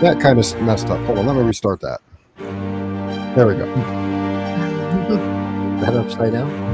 That kind of messed up. Hold on, let me restart that. There we go. That upside down?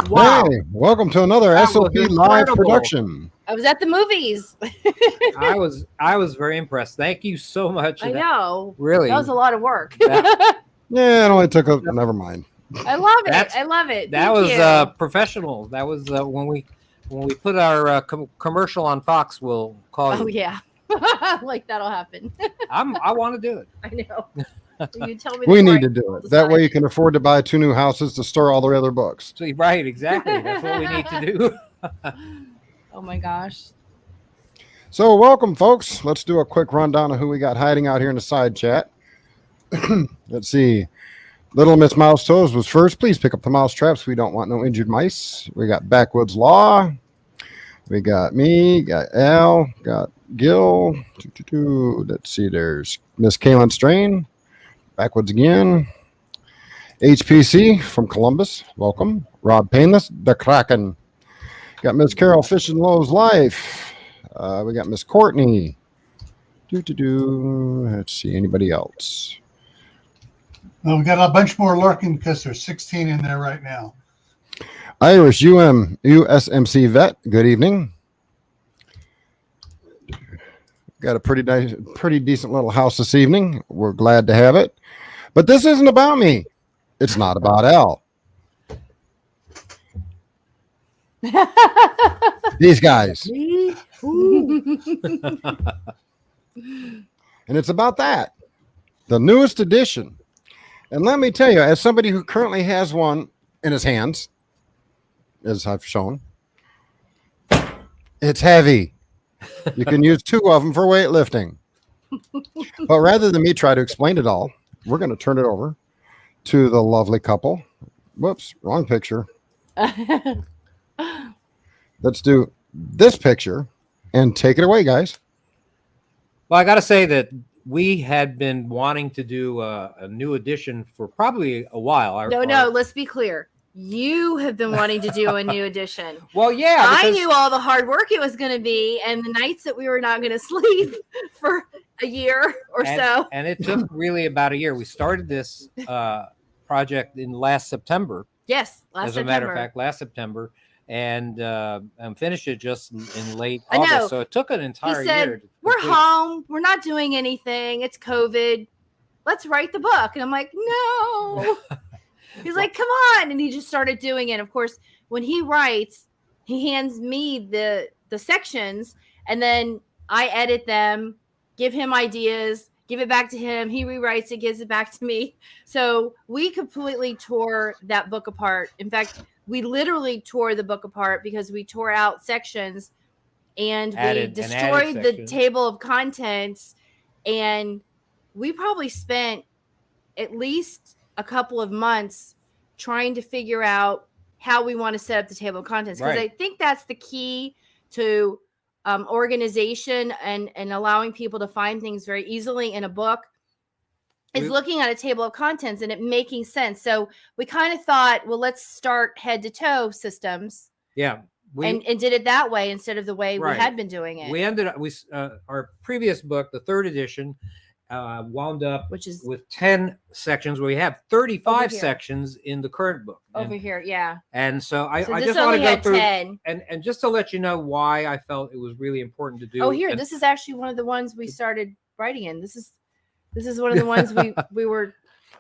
Wow. Hey, welcome to another That SOP was live incredible. production. I was at the movies. I was very impressed. Thank you so much. I know. Really. That was a lot of work. That- Yeah, it only took a. Never mind. I love it. That's- I love it. That Thank was you. professional. That was when we put our commercial on Fox. We'll call you. Oh yeah. Like that'll happen. I want to do it. I know. You tell me. We before need I to do call it. the That way you sign. can afford to buy 2 new houses to store all the other books. So, right, exactly. That's what we need to do. Oh my gosh. So welcome, folks. Let's do a quick rundown of who we got hiding out here in the side chat. Let's see. Little Miss Mouse Toes was first. Please pick up the mouse traps. We don't want no injured mice. We got Backwoods Law. We got me, got Al, got Gil. Let's see, there's Miss Kaylin Strain. Backwoods again. HPC from Columbus. Welcome. Rob Painless, the Kraken. Got Miss Carol Fish and Lowe's Life. We got Miss Courtney. Let's see, anybody else? Well, we got a bunch more lurking because there's 16 in there right now. Irish USMC vet. Good evening. Got a pretty decent little house this evening. We're glad to have it. But this isn't about me. It's not about Al. These guys. And it's about that. The newest edition. And let me tell you, as somebody who currently has one in his hands, as I've shown, it's heavy. You can use 2 of them for weightlifting. But rather than me try to explain it all, we're going to turn it over to the lovely couple. Whoops, wrong picture. Let's do this picture and take it away, guys. Well, I got to say that we had been wanting to do a new edition for probably a while. No, let's be clear. You have been wanting to do a new edition. Well, yeah. I knew all the hard work it was going to be and the nights that we were not going to sleep for a year or and, so. and it took really about a year. We started this project in last September. Yes, last as a matter of fact, last September, and finished it just in late I know. August. So it took an entire He said, year. To we're complete. home. We're not doing anything. It's COVID. Let's write the book. And I'm like, no. He's like, come on. And he just started doing it. Of course, when he writes, he hands me the sections, and then I edit them, give him ideas, give it back to him. He rewrites it, gives it back to me. So we completely tore that book apart. In fact, we literally tore the book apart because we tore out sections and we destroyed the table of contents. And we probably spent at least a couple of months trying to figure out how we want to set up the table of contents. Because I think that's the key to organization and allowing people to find things very easily in a book is looking at a table of contents and it making sense. So we kind of thought, well, let's start head to toe systems. Yeah. And did it that way instead of the way we had been doing it. We ended up, our previous book, the third edition, wound up with 10 sections. We have 35 sections in the current book. Over here, yeah. And so I just want to go through 10. And just to let you know why I felt it was really important to do. Oh, here, this is actually one of the ones we started writing in. This is one of the ones we were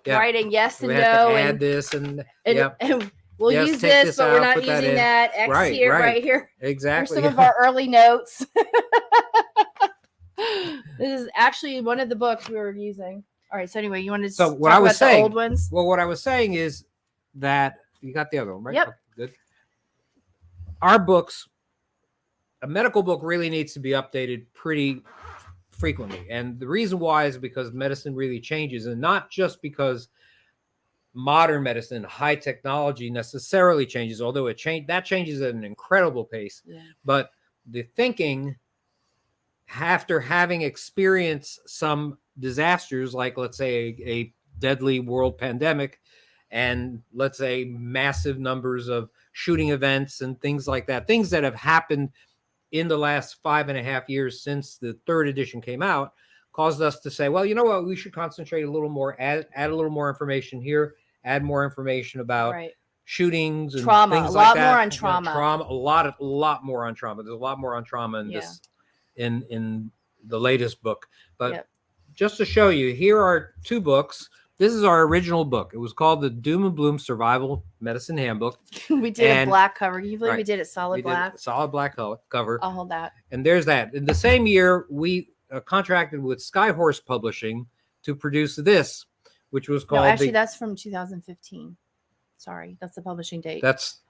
writing yes and we no. To add this and we'll use this, but we're not using that. X here, right here. Exactly. Here's some of our early notes. This is actually one of the books we were using. All right. So anyway, you wanted to talk about the old ones? Well, what I was saying is that you got the other one, right? Yep. Okay, good. Our books, a medical book really needs to be updated pretty frequently. And the reason why is because medicine really changes, and not just because modern medicine, high technology necessarily changes, although that changes at an incredible pace. Yeah. But the thinking, after having experienced some disasters, like let's say a deadly world pandemic, and let's say massive numbers of shooting events and things like that, things that have happened in the last 5.5 years since the third edition came out, caused us to say, well, you know what, we should concentrate a little more, add a little more information here, add more information about shootings and trauma, things like that. A lot more on trauma. A lot more on trauma. There's a lot more on trauma in this, in the latest book. But just to show you, here are two books. This is our original book. It was called the Doom and Bloom Survival Medicine Handbook. We did a black cover. Can you believe we did it solid black? Solid black cover. I'll hold that. And there's that. In the same year, we contracted with Skyhorse Publishing to produce this, which was called... No, actually, that's from 2015. Sorry, that's the publishing date. That's...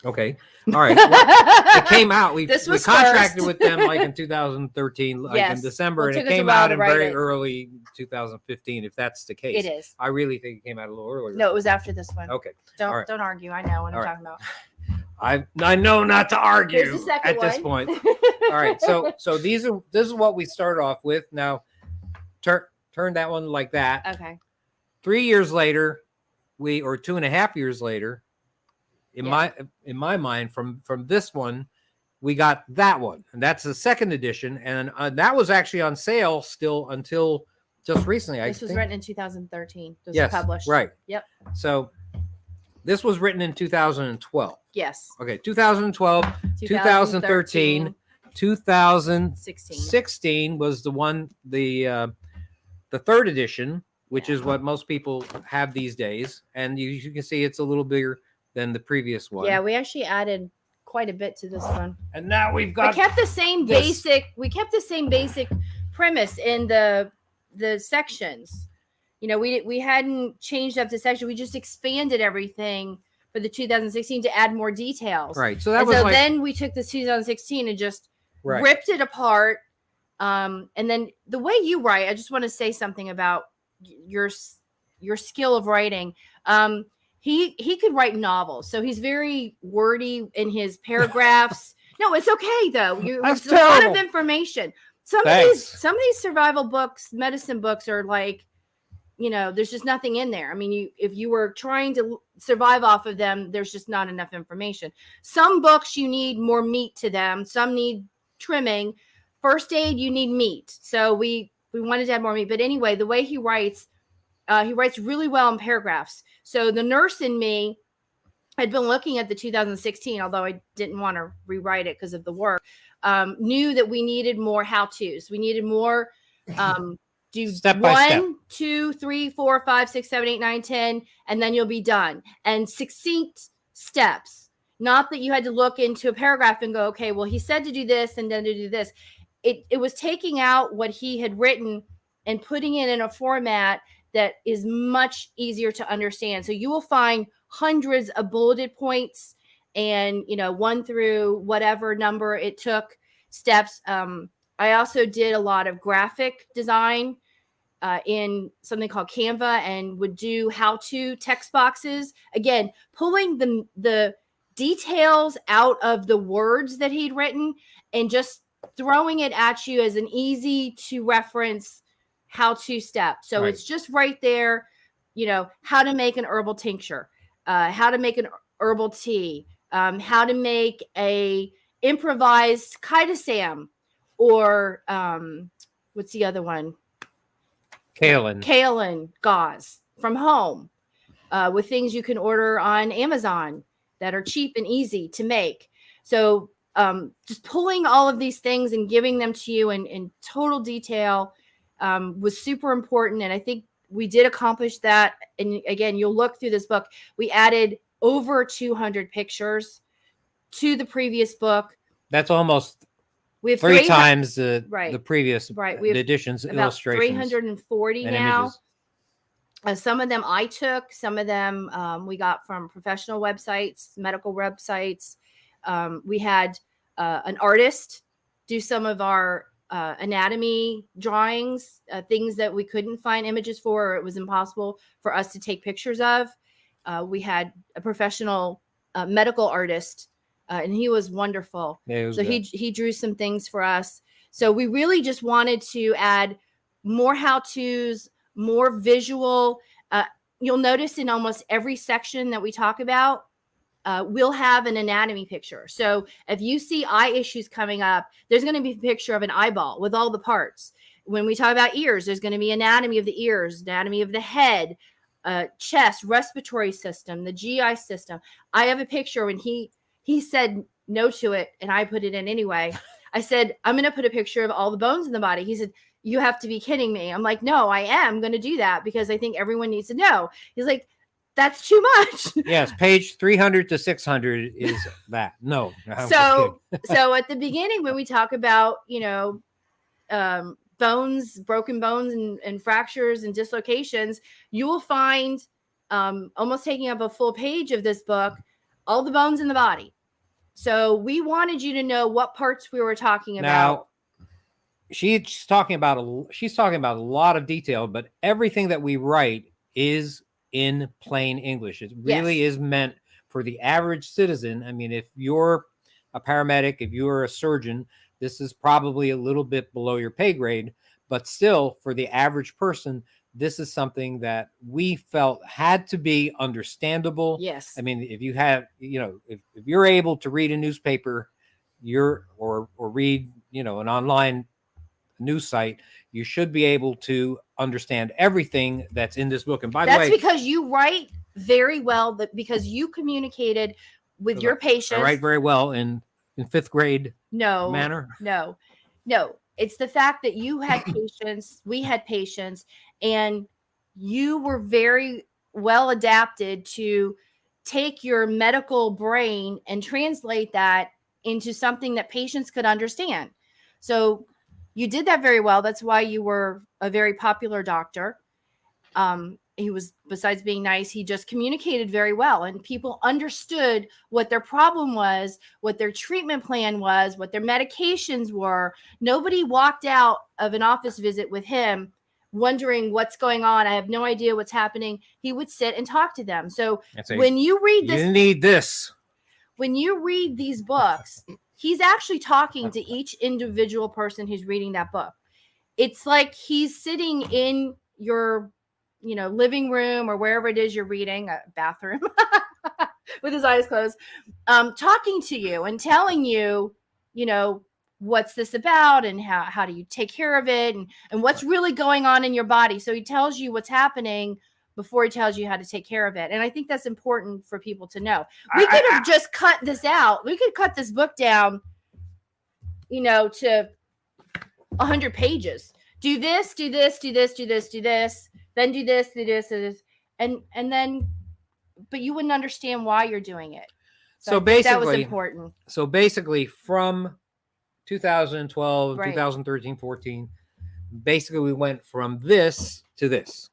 Okay. All right. Well, it came out. We contracted with them like in 2013, like in December, and it came out in very early 2015, if that's the case. It is. I really think it came out a little earlier. No, it was after this one. Okay. Don't argue. I know what I'm talking about. I know not to argue at this point. All right. So this is what we start off with. Now turn that one like that. Okay. 3 years later, or 2.5 years later, in my mind, from this one, we got that one, and that's the second edition, and that was actually on sale still until just recently. This was written in 2013. This was published. Right. Yep. So this was written in 2012. Yes. Okay, 2012, 2013, 2016 was the one, the third edition, which is what most people have these days, and you can see it's a little bigger than the previous one. Yeah, we actually added quite a bit to this one. And now we've got... We kept the same basic premise in the sections. You know, we hadn't changed up the section. We just expanded everything for the 2016 to add more details. Right. So then we took the 2016 and just ripped it apart. And then the way you write, I just want to say something about your skill of writing. He could write novels, so he's very wordy in his paragraphs. No, it's okay though. It's a lot of information. Some of these survival books, medicine books, are like, you know, there's just nothing in there. I mean, if you were trying to survive off of them, there's just not enough information. Some books you need more meat to them. Some need trimming. first aid, you need meat. So we wanted to have more meat. But anyway, the way he writes really well in paragraphs. So the nurse in me had been looking at the 2016, although I didn't want to rewrite it because of the work, knew that we needed more how-tos. We needed more do Step by step. 1, 2, 3, 4, 5, 6, 7, 8, 9, 10, and then you'll be done. And succinct steps. Not that you had to look into a paragraph and go, okay, well, he said to do this and then to do this. It was taking out what he had written and putting it in a format that is much easier to understand. So you will find hundreds of bulleted points and, 1 through whatever number it took steps. I also did a lot of graphic design in something called Canva and would do how-to text boxes. Again, pulling the details out of the words that he'd written and just throwing it at you as an easy to reference how-to step. So Right. it's just right there, how to make an herbal tincture, how to make an herbal tea, how to make a improvised chitosam, or what's the other one? Kaolin gauze from home, with things you can order on Amazon that are cheap and easy to make. So just pulling all of these things and giving them to you in total detail was super important. And I think we did accomplish that. And again, you'll look through this book. We added over 200 pictures to the previous book. That's almost We have 3 times the previous We have editions, about illustrations, 340 and now. images. Some of them I took, some of them we got from professional websites, medical websites. We had an artist do some of our anatomy drawings, things that we couldn't find images for, or it was impossible for us to take pictures of. We had a professional medical artist, and he was wonderful. Yeah, so he drew some things for us. So we really just wanted to add more how-tos, more visual. You'll notice in almost every section that we talk about, we'll have an anatomy picture. So if you see eye issues coming up, there's going to be a picture of an eyeball with all the parts. When we talk about ears, there's going to be anatomy of the ears, anatomy of the head, chest, respiratory system, the GI system. I have a picture when he said no to it, and I put it in anyway. I said, I'm going to put a picture of all the bones in the body. He said, you have to be kidding me. I'm like, no, I am going to do that because I think everyone needs to know. He's like, that's too much. Yes, page 300 to 600 is that. No. So at the beginning, when we talk about, bones, broken bones and fractures and dislocations, you will find almost taking up a full page of this book, all the bones in the body. So we wanted you to know what parts we were talking about. Now, she's talking about a lot of detail, but everything that we write is in plain English. It really is meant for the average citizen. I mean, if you're a paramedic, if you're a surgeon, this is probably a little bit below your pay grade, but still for the average person, this is something that we felt had to be understandable. Yes. I mean, if you have, if you're able to read a newspaper, or read, an online news site, you should be able to understand everything that's in this book. And by the way, that's because you write very well, because you communicated with your patients. I write very well in 5th grade manner. No. It's the fact that you had patients, we had patients, and you were very well adapted to take your medical brain and translate that into something that patients could understand. So you did that very well. That's why you were a very popular doctor. He was, besides being nice, he just communicated very well, and people understood what their problem was, what their treatment plan was, what their medications were. Nobody walked out of an office visit with him wondering what's going on. I have no idea what's happening. He would sit and talk to them. So when you read this, you need this. When you read these books, he's actually talking to each individual person who's reading that book. It's like he's sitting in your living room or wherever it is you're reading, a bathroom, with his eyes closed, talking to you and telling you, what's this about and how do you take care of it and what's really going on in your body. So he tells you what's happening before he tells you how to take care of it. And I think that's important for people to know. We could have just cut this out. We could cut this book down, to 100 pages. Do this, do this, do this, do this, do this, then do this, do this, do this. And then, but you wouldn't understand why you're doing it. So basically, that was important. So basically from 2012, Right. 2013, 14, basically we went from this to this.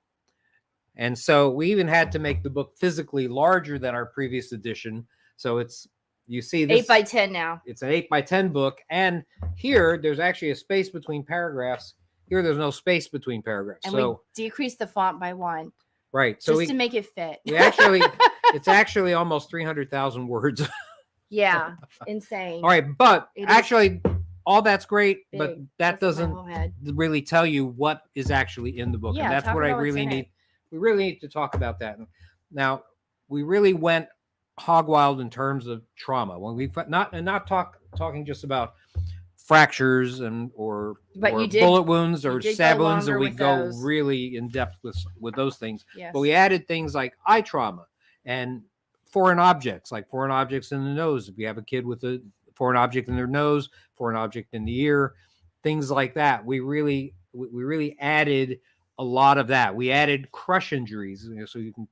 And so we even had to make the book physically larger than our previous edition. So it's, you see this 8x10 now. It's an 8x10 book. And here there's actually a space between paragraphs. Here there's no space between paragraphs. And so we decreased the font by 1. right. So just to make it fit. we actually, it's actually almost 300,000 words. Yeah. Insane. All right. But It is actually all that's great, big. but that That's in my doesn't whole head. really tell you what is actually in the book. Yeah, And that's talk what I about what's really in need. it. We really need to talk about that. Now, we really went hog wild in terms of trauma. When we not talking just about fractures or But you did- bullet wounds or you did stab go wounds, and longer we with go those. really in depth with those things. Yes. But we added things like eye trauma and foreign objects, like foreign objects in the nose. If you have a kid with a foreign object in their nose, foreign object in the ear, things like that. We really added a lot of that. We added crush injuries, so you can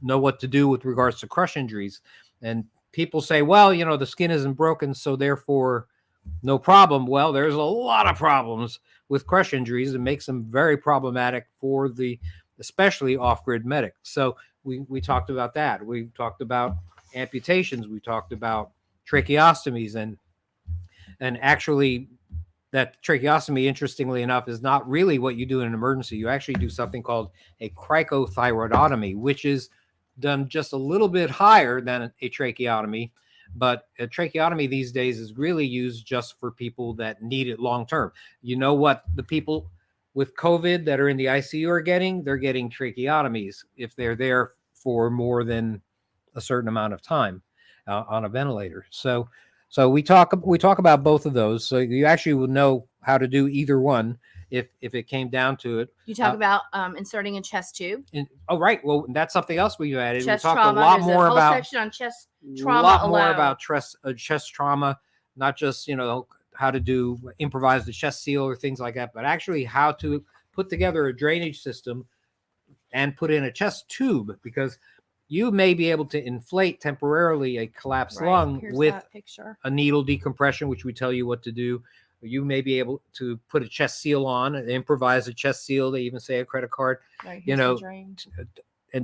know what to do with regards to crush injuries. And people say, well, the skin isn't broken, so therefore no problem. Well, there's a lot of problems with crush injuries. It makes them very problematic for especially off-grid medics. So we talked about that. We talked about amputations. We talked about tracheostomies and actually that tracheostomy, interestingly enough, is not really what you do in an emergency. You actually do something called a cricothyroidotomy, which is done just a little bit higher than a tracheotomy. But a tracheotomy these days is really used just for people that need it long term. You know what the people with COVID that are in the ICU are getting? They're getting tracheotomies if they're there for more than a certain amount of time on a ventilator. So we talk about both of those. So you actually would know how to do either one if it came down to it. You talk about inserting a chest tube. Right. Well, that's something else we've added. Chest we talked trauma. a lot There's more a whole about section on chest trauma a lot alone. more about chest trauma, not just how to do improvise the chest seal or things like that, but actually how to put together a drainage system and put in a chest tube, because you may be able to inflate temporarily a collapsed lung Here's with that picture. a needle decompression, which we tell you what to do. You may be able to put a chest seal on and improvise a chest seal. They even say a credit card, Right, here's the drain.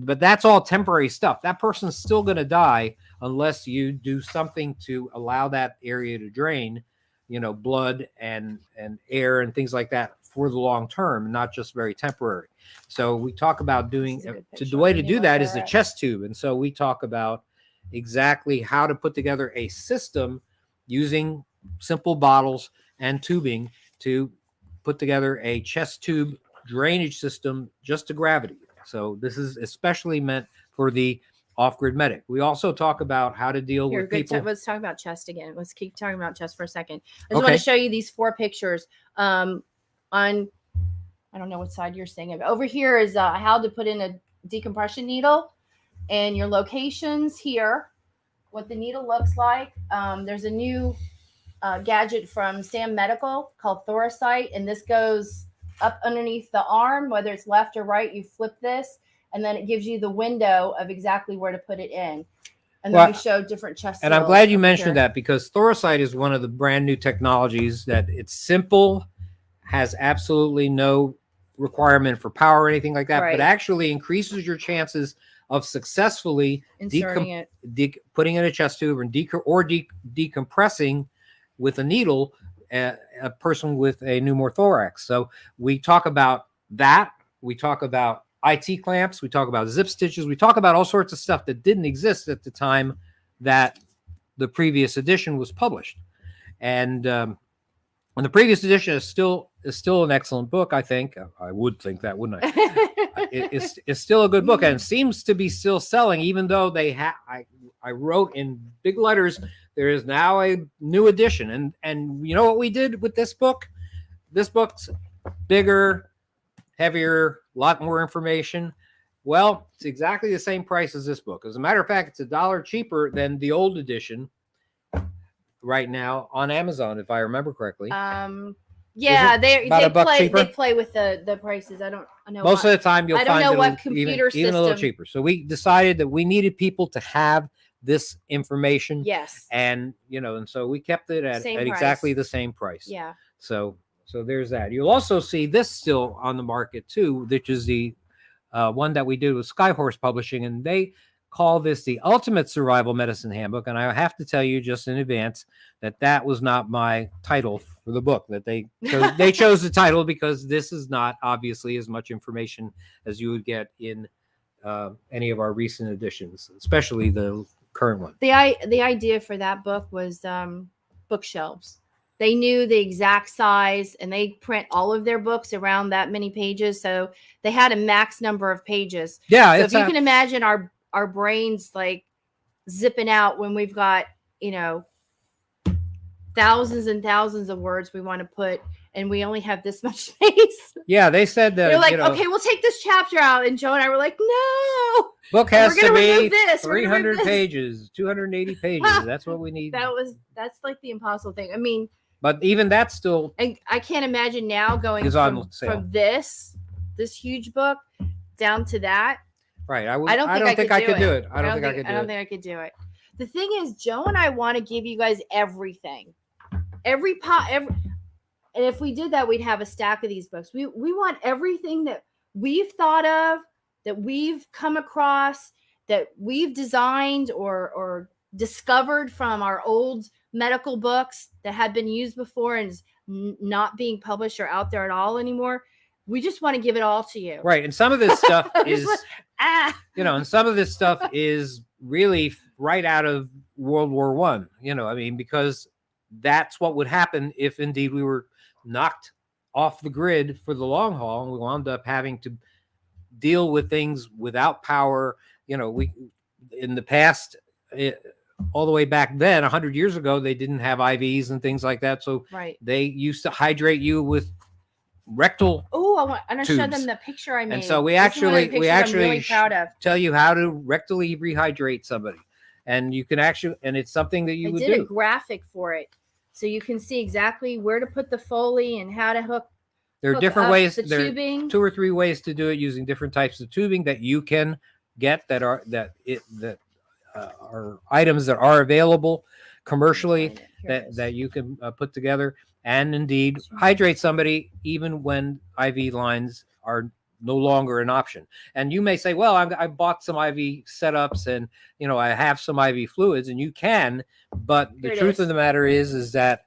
but that's all temporary stuff. That person's still going to die unless you do something to allow that area to drain, blood and air and things like that for the long term, not just very temporary. So we talk about doing the way to do that is the chest tube. And so we talk about exactly how to put together a system using simple bottles and tubing to put together a chest tube drainage system just to gravity. So this is especially meant for the off-grid medic. We also talk about how to deal with people. Let's talk about chest again. Let's keep talking about chest for a second. I just want to show you these 4 pictures. On, I don't know what side you're seeing it. Over here is how to put in a decompression needle and your locations here, what the needle looks like. There's a new gadget from Sam Medical called Thoracite, and this goes up underneath the arm, whether it's left or right. You flip this, and then it gives you the window of exactly where to put it in. And then we show different chest. And I'm glad you mentioned that, because Thoracite is one of the brand new technologies that it's simple, has absolutely no requirement for power or anything like that, but actually increases your chances of successfully inserting putting in a chest tube and decompressing with a needle a person with a pneumothorax. So we talk about that. We talk about IT clamps. We talk about zip stitches. We talk about all sorts of stuff that didn't exist at the time that the previous edition was published. And the previous edition is still an excellent book. I think I would think that, wouldn't I? It's still a good book, and seems to be still selling, even though I wrote in big letters there is now a new edition. And you know what we did with this book? This book's bigger, heavier, a lot more information. Well, it's exactly the same price as this book. As a matter of fact, it's $1 cheaper than the old edition right now on Amazon, if I remember correctly. Yeah, they cheaper? play with the prices. I don't know. Most of the time, you'll I don't find know it what computer even a little system. cheaper. So we decided that we needed people to have this information. Yes. And and so we kept it at Same exactly price. the same price. Yeah. So there's that. You'll also see this still on the market too, which is the one that we did with Skyhorse Publishing, and they call this the Ultimate Survival Medicine Handbook. And I have to tell you just in advance that was not my title for the book. That they chose the title because this is not obviously as much information as you would get in any of our recent editions, especially the current one. The idea for that book was bookshelves. They knew the exact size, and they print all of their books around that many pages, so they had a max number of pages. Yeah, so if you can imagine our brains like zipping out when we've got thousands and thousands of words we want to put, and we only have this much space. Yeah, they said that. They're like, okay, we'll take this chapter out, and Joe and I were like, no. Book has to be this. 300 pages, 280 pages. That's what we need. That's like the impossible thing. I mean, but even that's still. I can't imagine now going from this huge book down to that. Right. I don't think I could do it. I don't think I could do it. The thing is, Joe and I want to give you guys everything. And if we did that, we'd have a stack of these books. We want everything that we've thought of, that we've come across, that we've designed or discovered from our old medical books that had been used before and is not being published or out there at all anymore. We just want to give it all to you. Right. And some of this stuff is, and some of this stuff is really right out of World War I, I mean, because that's what would happen if indeed we were knocked off the grid for the long haul, and we wound up having to deal with things without power. We in the past, all the way back then, 100 years ago, they didn't have IVs and things like that. So they used to hydrate you with rectal. Oh, I want to show them the picture I made. And so we actually really proud of. Tell you how to rectally rehydrate somebody, and you can actually, and it's something that you would do. I did a graphic for it, so you can see exactly where to put the Foley and how to hook. There are different ways. There are 2 or 3 ways to do it using different types of tubing that you can get that are items that are available commercially that you can put together and indeed hydrate somebody even when IV lines are no longer an option. And you may say, well, I bought some IV setups and I have some IV fluids, and you can, but the truth of the matter is that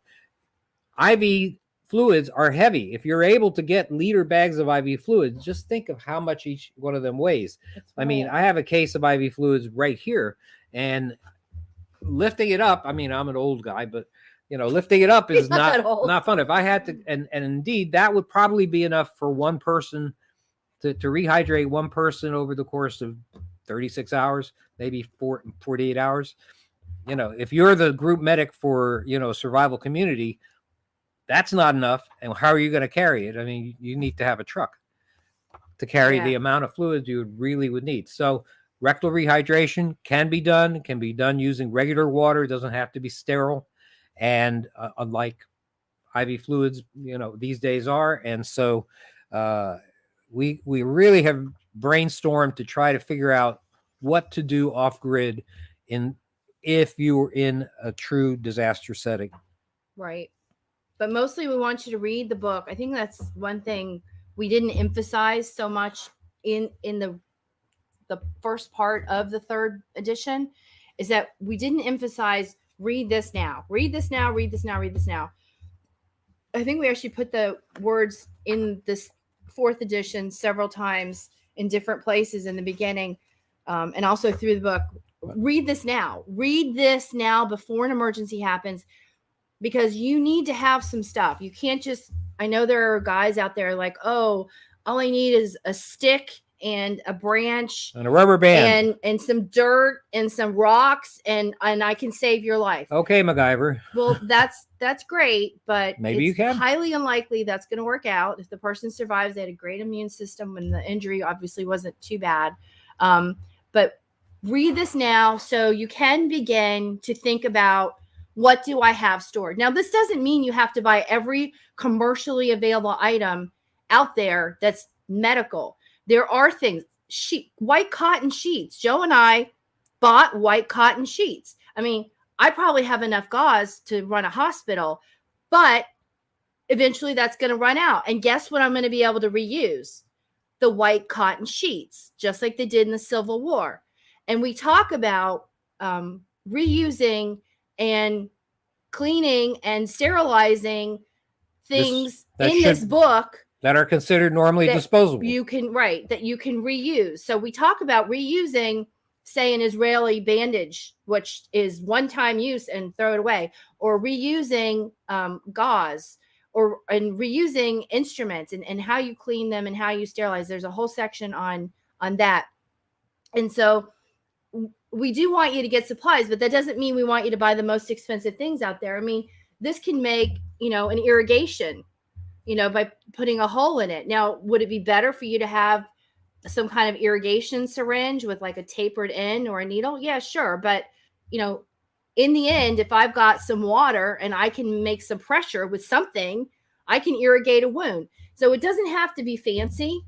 IV fluids are heavy. If you're able to get liter bags of IV fluids, just think of how much each one of them weighs. I mean, I have a case of IV fluids right here, and lifting it up, I mean, I'm an old guy, but lifting it up is not fun. If I had to, and indeed that would probably be enough for one person to rehydrate one person over the course of 36 hours, maybe 48 hours. If you're the group medic for, survival community, that's not enough. And how are you going to carry it? I mean, you need to have a truck to carry the amount of fluids you really would need. So rectal rehydration can be done using regular water. It doesn't have to be sterile. And unlike IV fluids, these days are. And so we really have brainstormed to try to figure out what to do off grid if you were in a true disaster setting. Right. But mostly we want you to read the book. I think that's one thing we didn't emphasize so much in the first part of the 3rd edition, is that we didn't emphasize read this now, read this now, read this now, read this now. I think we actually put the words in this 4th edition several times in different places in the beginning, and also through the book. Read this now before an emergency happens, because you need to have some stuff. You can't just, I know there are guys out there like, oh, all I need is a stick and a branch And a rubber band. and some dirt and some rocks and I can save your life. Okay, MacGyver. Well, that's great, but Maybe you it's can. highly unlikely that's going to work out. If the person survives, they had a great immune system when the injury obviously wasn't too bad. But read this now so you can begin to think about, what do I have stored? Now, this doesn't mean you have to buy every commercially available item out there that's medical. There are things, white cotton sheets. Joe and I bought white cotton sheets. I mean, I probably have enough gauze to run a hospital, but eventually that's going to run out. And guess what I'm going to be able to reuse? The white cotton sheets, just like they did in the Civil War. And we talk about reusing and cleaning and sterilizing things this book that are considered normally disposable. You can reuse. So we talk about reusing, say, an Israeli bandage, which is one-time use and throw it away, or reusing gauze, and reusing instruments and how you clean them and how you sterilize. There's a whole section on that. And so we do want you to get supplies, but that doesn't mean we want you to buy the most expensive things out there. I mean, this can make, an irrigation, by putting a hole in it. Now, would it be better for you to have some kind of irrigation syringe with like a tapered end or a needle? Yeah, sure. But, in the end, if I've got some water and I can make some pressure with something, I can irrigate a wound. So it doesn't have to be fancy.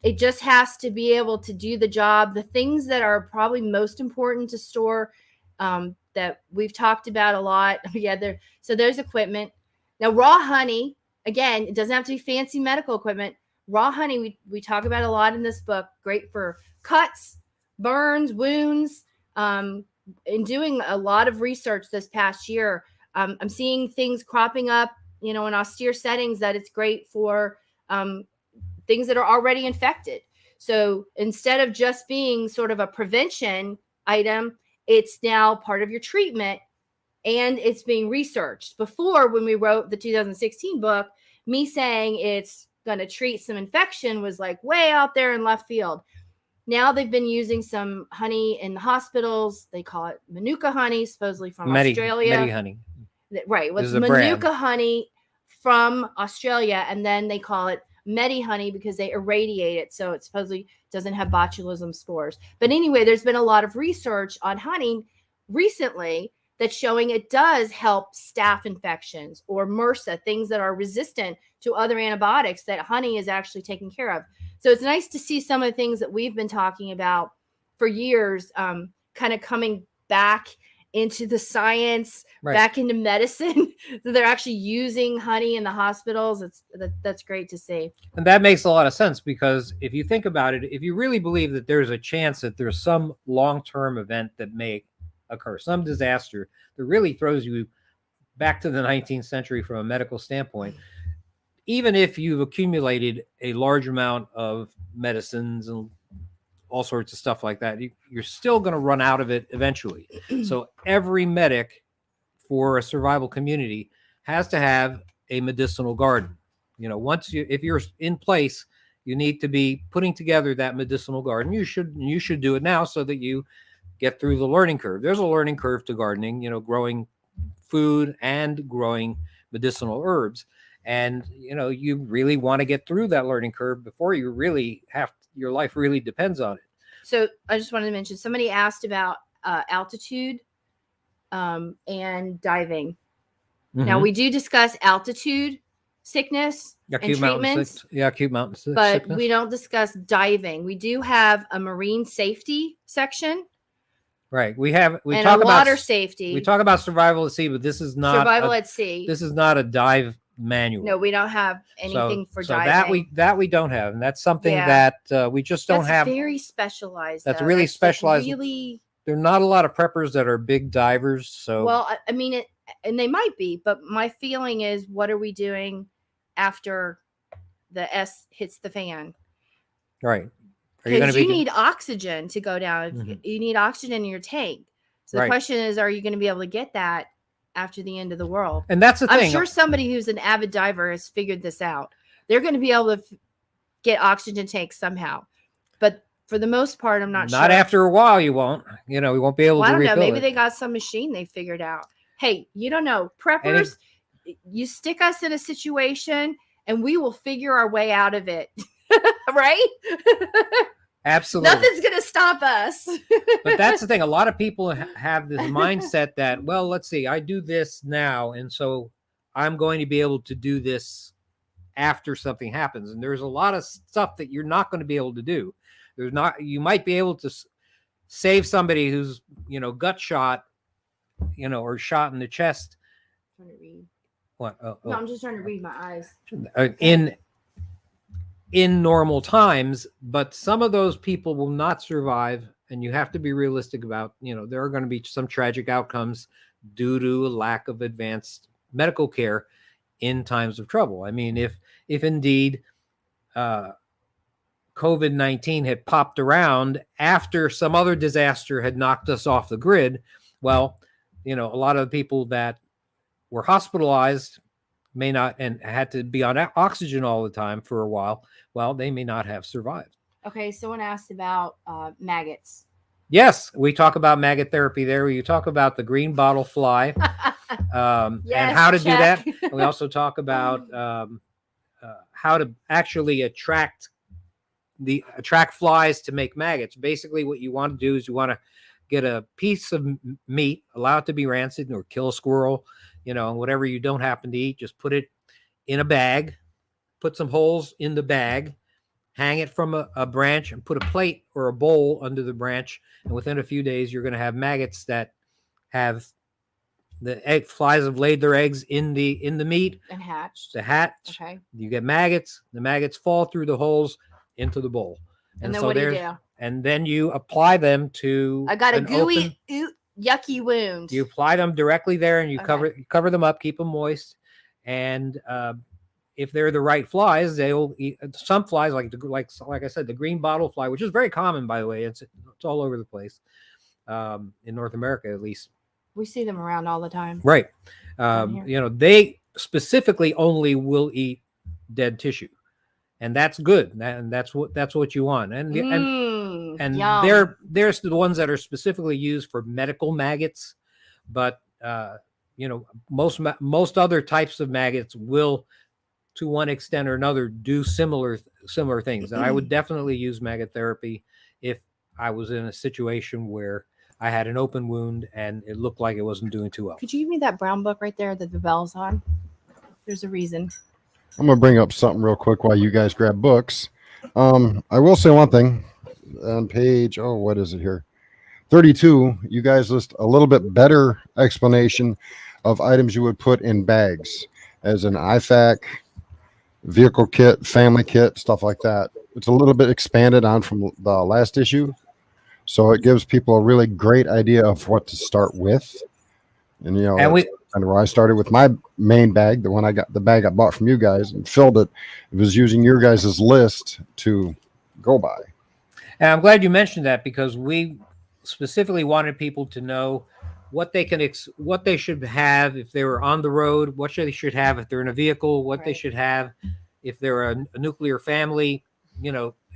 It just has to be able to do the job. The things that are probably most important to store, that we've talked about a lot. There's equipment. Now, raw honey, again, it doesn't have to be fancy medical equipment. Raw honey, we talk about a lot in this book. Great for cuts, burns, wounds. In doing a lot of research this past year, I'm seeing things cropping up, in austere settings, that it's great for things that are already infected. So instead of just being sort of a prevention item, it's now part of your treatment and it's being researched. Before, when we wrote the 2016 book, me saying it's going to treat some infection was like way out there in left field. Now they've been using some honey in the hospitals. They call it Manuka honey, supposedly from Australia. Medi honey. Right. What's Manuka honey from Australia, and then they call it Medi honey because they irradiate it, so it supposedly doesn't have botulism spores. But anyway, there's been a lot of research on honey recently that's showing it does help staph infections or MRSA, things that are resistant to other antibiotics, that honey is actually taking care of. So it's nice to see some of the things that we've been talking about for years kind of coming back into the science, right, back into medicine. So they're actually using honey in the hospitals. That's great to see. And that makes a lot of sense, because if you think about it, if you really believe that there's a chance that there's some long-term event that may occur, some disaster that really throws you back to the 19th century from a medical standpoint, even if you've accumulated a large amount of medicines and all sorts of stuff like that, you're still going to run out of it eventually. So every medic for a survival community has to have a medicinal garden. If you're in place, you need to be putting together that medicinal garden. You should do it now so that you get through the learning curve. There's a learning curve to gardening, growing food and growing medicinal herbs. And, you really want to get through that learning curve before you really your life really depends on it. So I just wanted to mention, somebody asked about altitude and diving. Mm-hmm. Now, we do discuss altitude sickness and treatments. Acute mountain sickness. But we don't discuss diving. We do have a marine safety section. Right. We talk about water safety. We talk about survival at sea, but this is not survival at sea. This is not a dive manual. No, we don't have anything for diving. That we don't have, and that's something that we just don't have. Very specialized. That's really specialized. There are not a lot of preppers that are big divers. So I mean, and they might be, but my feeling is, what are we doing after the S hits the fan? Right. Because you need oxygen to go down. Mm-hmm. You need oxygen in your tank. So the question is, are you going to be able to get that after the end of the world? And that's the thing. I'm sure somebody who's an avid diver has figured this out. They're going to be able to get oxygen tanks somehow. But for the most part, I'm not sure. Not after a while, you won't. We won't be able Well, I to don't know. refill Maybe it. they got some machine they figured out. Hey, you don't know. Preppers, you stick us in a situation and we will figure our way out of it. Right? Absolutely. Nothing's going to stop us. But that's the thing. A lot of people have this mindset that, well, let's see, I do this now, and so I'm going to be able to do this after something happens. And there's a lot of stuff that you're not going to be able to do. You might be able to save somebody who's, gut shot, or shot in the chest. I'm trying to read. What? No, I'm just trying to read my eyes. In normal times, but some of those people will not survive, and you have to be realistic about, there are going to be some tragic outcomes due to a lack of advanced medical care in times of trouble. I mean, if indeed COVID-19 had popped around after some other disaster had knocked us off the grid, well, a lot of the people that were hospitalized may not and had to be on oxygen all the time for a while. Well, they may not have survived. Okay, someone asked about maggots. Yes, we talk about maggot therapy there. You talk about the green bottle fly and how to do that. And we also talk about how to actually attract flies to make maggots. Basically, what you want to do is you want to get a piece of meat, allow it to be rancid, or kill a squirrel, and whatever you don't happen to eat, just put it in a bag, put some holes in the bag, hang it from a branch, and put a plate or a bowl under the branch. And within a few days, you're going to have maggots that have flies have laid their eggs in the meat and hatched. Okay. You get maggots. The maggots fall through the holes into the bowl. And then what do you do? And then you apply them to. I got a gooey, yucky wound. You apply them directly there, and you cover them up, keep them moist, and if they're the right flies, they'll eat. Some flies, like I said, the green bottle fly, which is very common, by the way. It's all over the place, in North America at least. We see them around all the time. Right. They specifically only will eat dead tissue, and that's good. And that's what you want. And there's the ones that are specifically used for medical maggots, but most other types of maggots will, to one extent or another, do similar things. And I would definitely use maggot therapy if I was in a situation where I had an open wound and it looked like it wasn't doing too well. Could you give me that brown book right there that the bell's on? There's a reason. I'm going to bring up something real quick while you guys grab books. I will say one thing. On page, what is it here? 32, you guys list a little bit better explanation of items you would put in bags, as an IFAC, vehicle kit, family kit, stuff like that. It's a little bit expanded on from the last issue. So it gives people a really great idea of what to start with. And, kind of where I started with my main bag, the bag I bought from you guys and filled it. It was using your guys' list to go by. And I'm glad you mentioned that, because we specifically wanted people to know what they what they should have if they were on the road, what they should have if they're in a vehicle, what they should have if they're a nuclear family,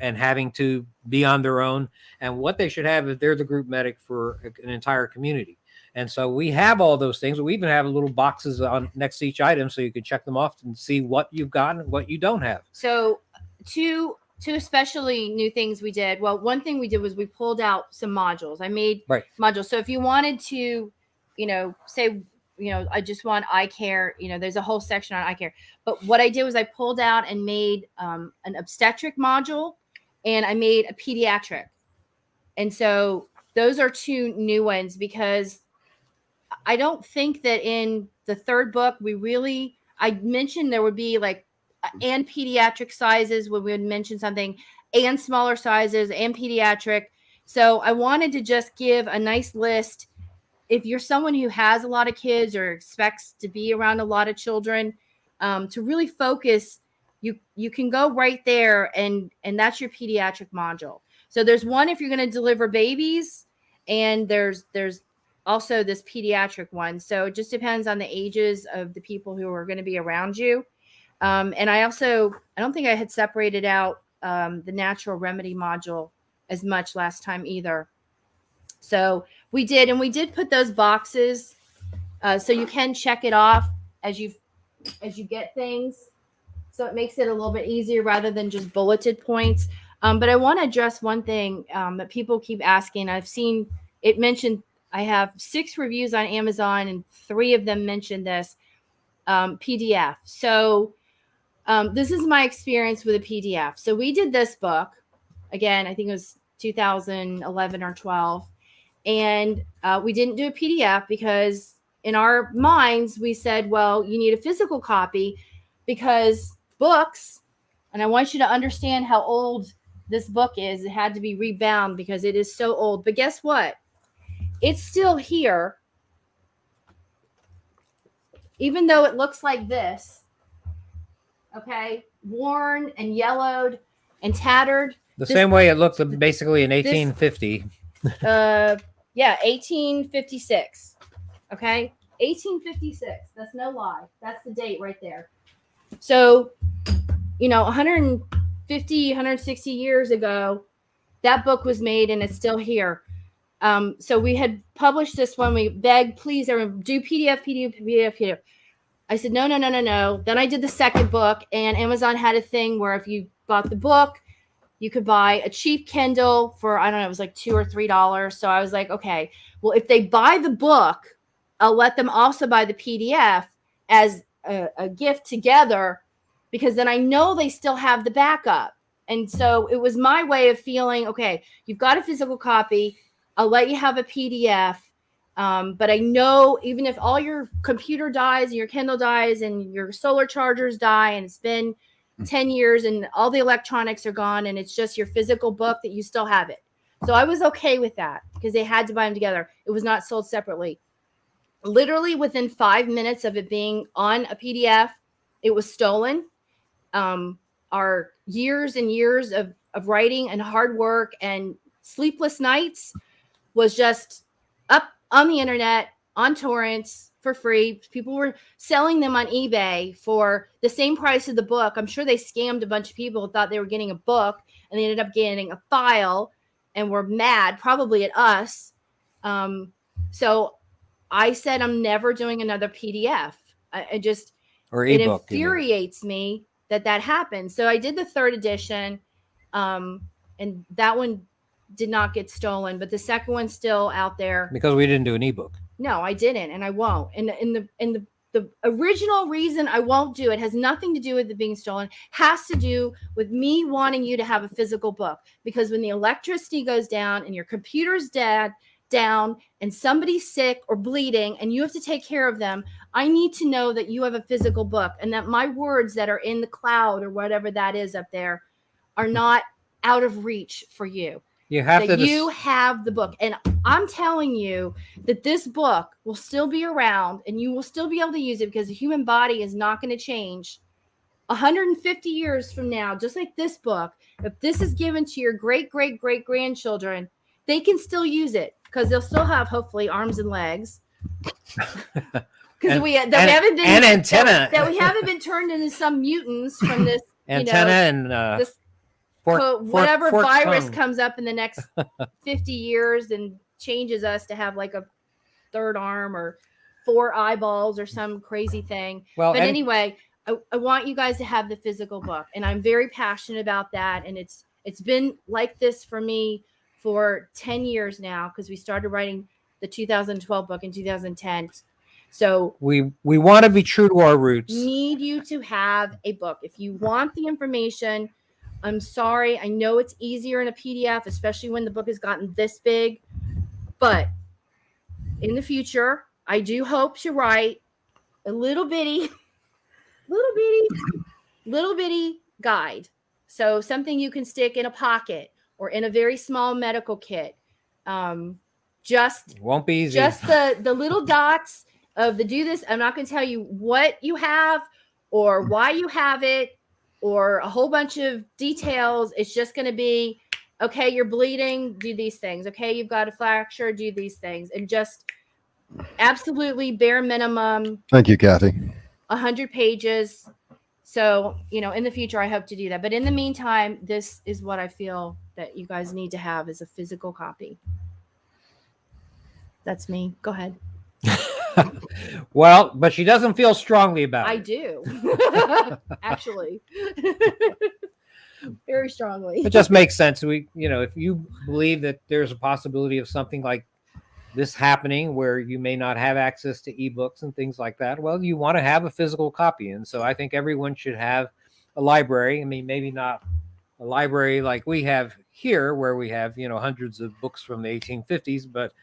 and having to be on their own, and what they should have if they're the group medic for an entire community. And so we have all those things. We even have little boxes on next to each item, so you can check them off and see what you've got and what you don't have. So two especially new things we did. Well, one thing we did was we pulled out some modules. I made modules. So if you wanted to, say, I just want eye care, there's a whole section on eye care. But what I did was I pulled out and made an obstetric module, and I made a pediatric. And so those are two new ones, because I don't think that in the third book, I mentioned there would be and pediatric sizes when we would mention something, and smaller sizes and pediatric. So I wanted to just give a nice list. If you're someone who has a lot of kids or expects to be around a lot of children, to really focus, you can go right there, and that's your pediatric module. So there's one if you're going to deliver babies, and there's also this pediatric one. So it just depends on the ages of the people who are going to be around you. And I don't think I had separated out the natural remedy module as much last time either. So we did, and we did put those boxes so you can check it off as you get things. So it makes it a little bit easier rather than just bulleted points. But I want to address one thing that people keep asking. I've seen it mentioned. I have 6 reviews on Amazon, and 3 of them mentioned this PDF. So this is my experience with a PDF. So we did this book. Again, I think it was 2011 or 12. And we didn't do a PDF because in our minds, we said, well, you need a physical copy because books, and I want you to understand how old this book is. It had to be rebound because it is so old. But guess what? It's still here. Even though it looks like this, okay, worn and yellowed and tattered. The same way it looked basically in 1850. Yeah, 1856. Okay, 1856. That's no lie. That's the date right there. So, 150, 160 years ago, that book was made and it's still here. So we had published this one. We begged, please, everyone, do PDF. I said, no. Then I did the second book, and Amazon had a thing where if you bought the book, you could buy a cheap Kindle for, I don't know, it was like $2 or $3. So I was like, okay, well, if they buy the book, I'll let them also buy the PDF as a gift together, because then I know they still have the backup. And so it was my way of feeling, okay, you've got a physical copy. I'll let you have a PDF. But I know even if all your computer dies and your Kindle dies and your solar chargers die and it's been 10 years and all the electronics are gone and it's just your physical book, that you still have it. So I was okay with that because they had to buy them together. It was not sold separately. Literally within 5 minutes of it being on a PDF, it was stolen. Our years and years of writing and hard work and sleepless nights was just up on the internet, on torrents, for free. People were selling them on eBay for the same price of the book. I'm sure they scammed a bunch of people who thought they were getting a book, and they ended up getting a file and were mad, probably at us. So I said, I'm never doing another PDF. I just, Or it ebook. infuriates me that happened. So I did the 3rd edition, and that one did not get stolen, but the second one's still out there. Because we didn't do an ebook. No, I didn't, and I won't. And the original reason I won't do it has nothing to do with it being stolen. Has to do with me wanting you to have a physical book. Because when the electricity goes down and your computer's down and somebody's sick or bleeding and you have to take care of them, I need to know that you have a physical book and that my words that are in the cloud or whatever that is up there are not out of reach for you. You have that you have the book. And I'm telling you that this book will still be around and you will still be able to use it, because the human body is not going to change. 150 years from now, just like this book, if this is given to your great grandchildren, they can still use it because they'll still have, hopefully, arms and legs. Because we haven't been and antenna that we haven't been turned into some mutants from this antenna and this whatever virus comes up in the next 50 years and changes us to have like a 3rd arm or 4 eyeballs or some crazy thing. Well, but anyway, I want you guys to have the physical book, and I'm very passionate about that. And it's been like this for me for 10 years now, because we started writing the 2012 book in 2010. So we want to be true to our roots. Need you to have a book. If you want the information, I'm sorry. I know it's easier in a PDF, especially when the book has gotten this big. But in the future, I do hope to write a little bitty guide. So something you can stick in a pocket or in a very small medical kit. Just won't be easy. Just the little dots of the do this. I'm not going to tell you what you have or why you have it or a whole bunch of details. It's just going to be, okay, you're bleeding, do these things. Okay, you've got a fracture, do these things. And just absolutely bare minimum. Thank you, Kathy. 100 pages. So, in the future, I hope to do that. But in the meantime, this is what I feel that you guys need to have is a physical copy. That's me. Go ahead. Well, but she doesn't feel strongly about I it. do. Actually. Very strongly. It just makes sense. If you believe that there's a possibility of something like this happening where you may not have access to ebooks and things like that, well, you want to have a physical copy. And so I think everyone should have a library. I mean, maybe not a library like we have here where we have, hundreds of books from the 1850s, but,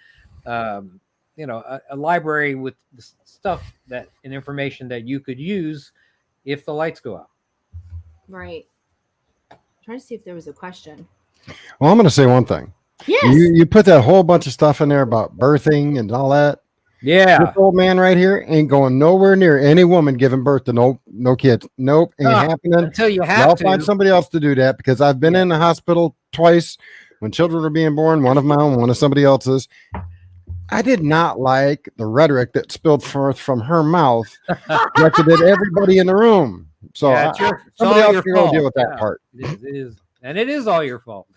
a library with stuff and information that you could use if the lights go out. Right. I'm trying to see if there was a question. Well, I'm going to say one thing. Yes. You put that whole bunch of stuff in there about birthing and all that. Yeah. This old man right here ain't going nowhere near any woman giving birth to no kids. Nope, ain't happening. Until you have Y'all to. find somebody else to do that, because I've been in the hospital twice when children were being born, one of my own, one of somebody else's. I did not like the rhetoric that spilled forth from her mouth directed at everybody in the room. So Yeah, somebody all else your can go fault. deal with that Yeah, part. It is. And it is all your fault.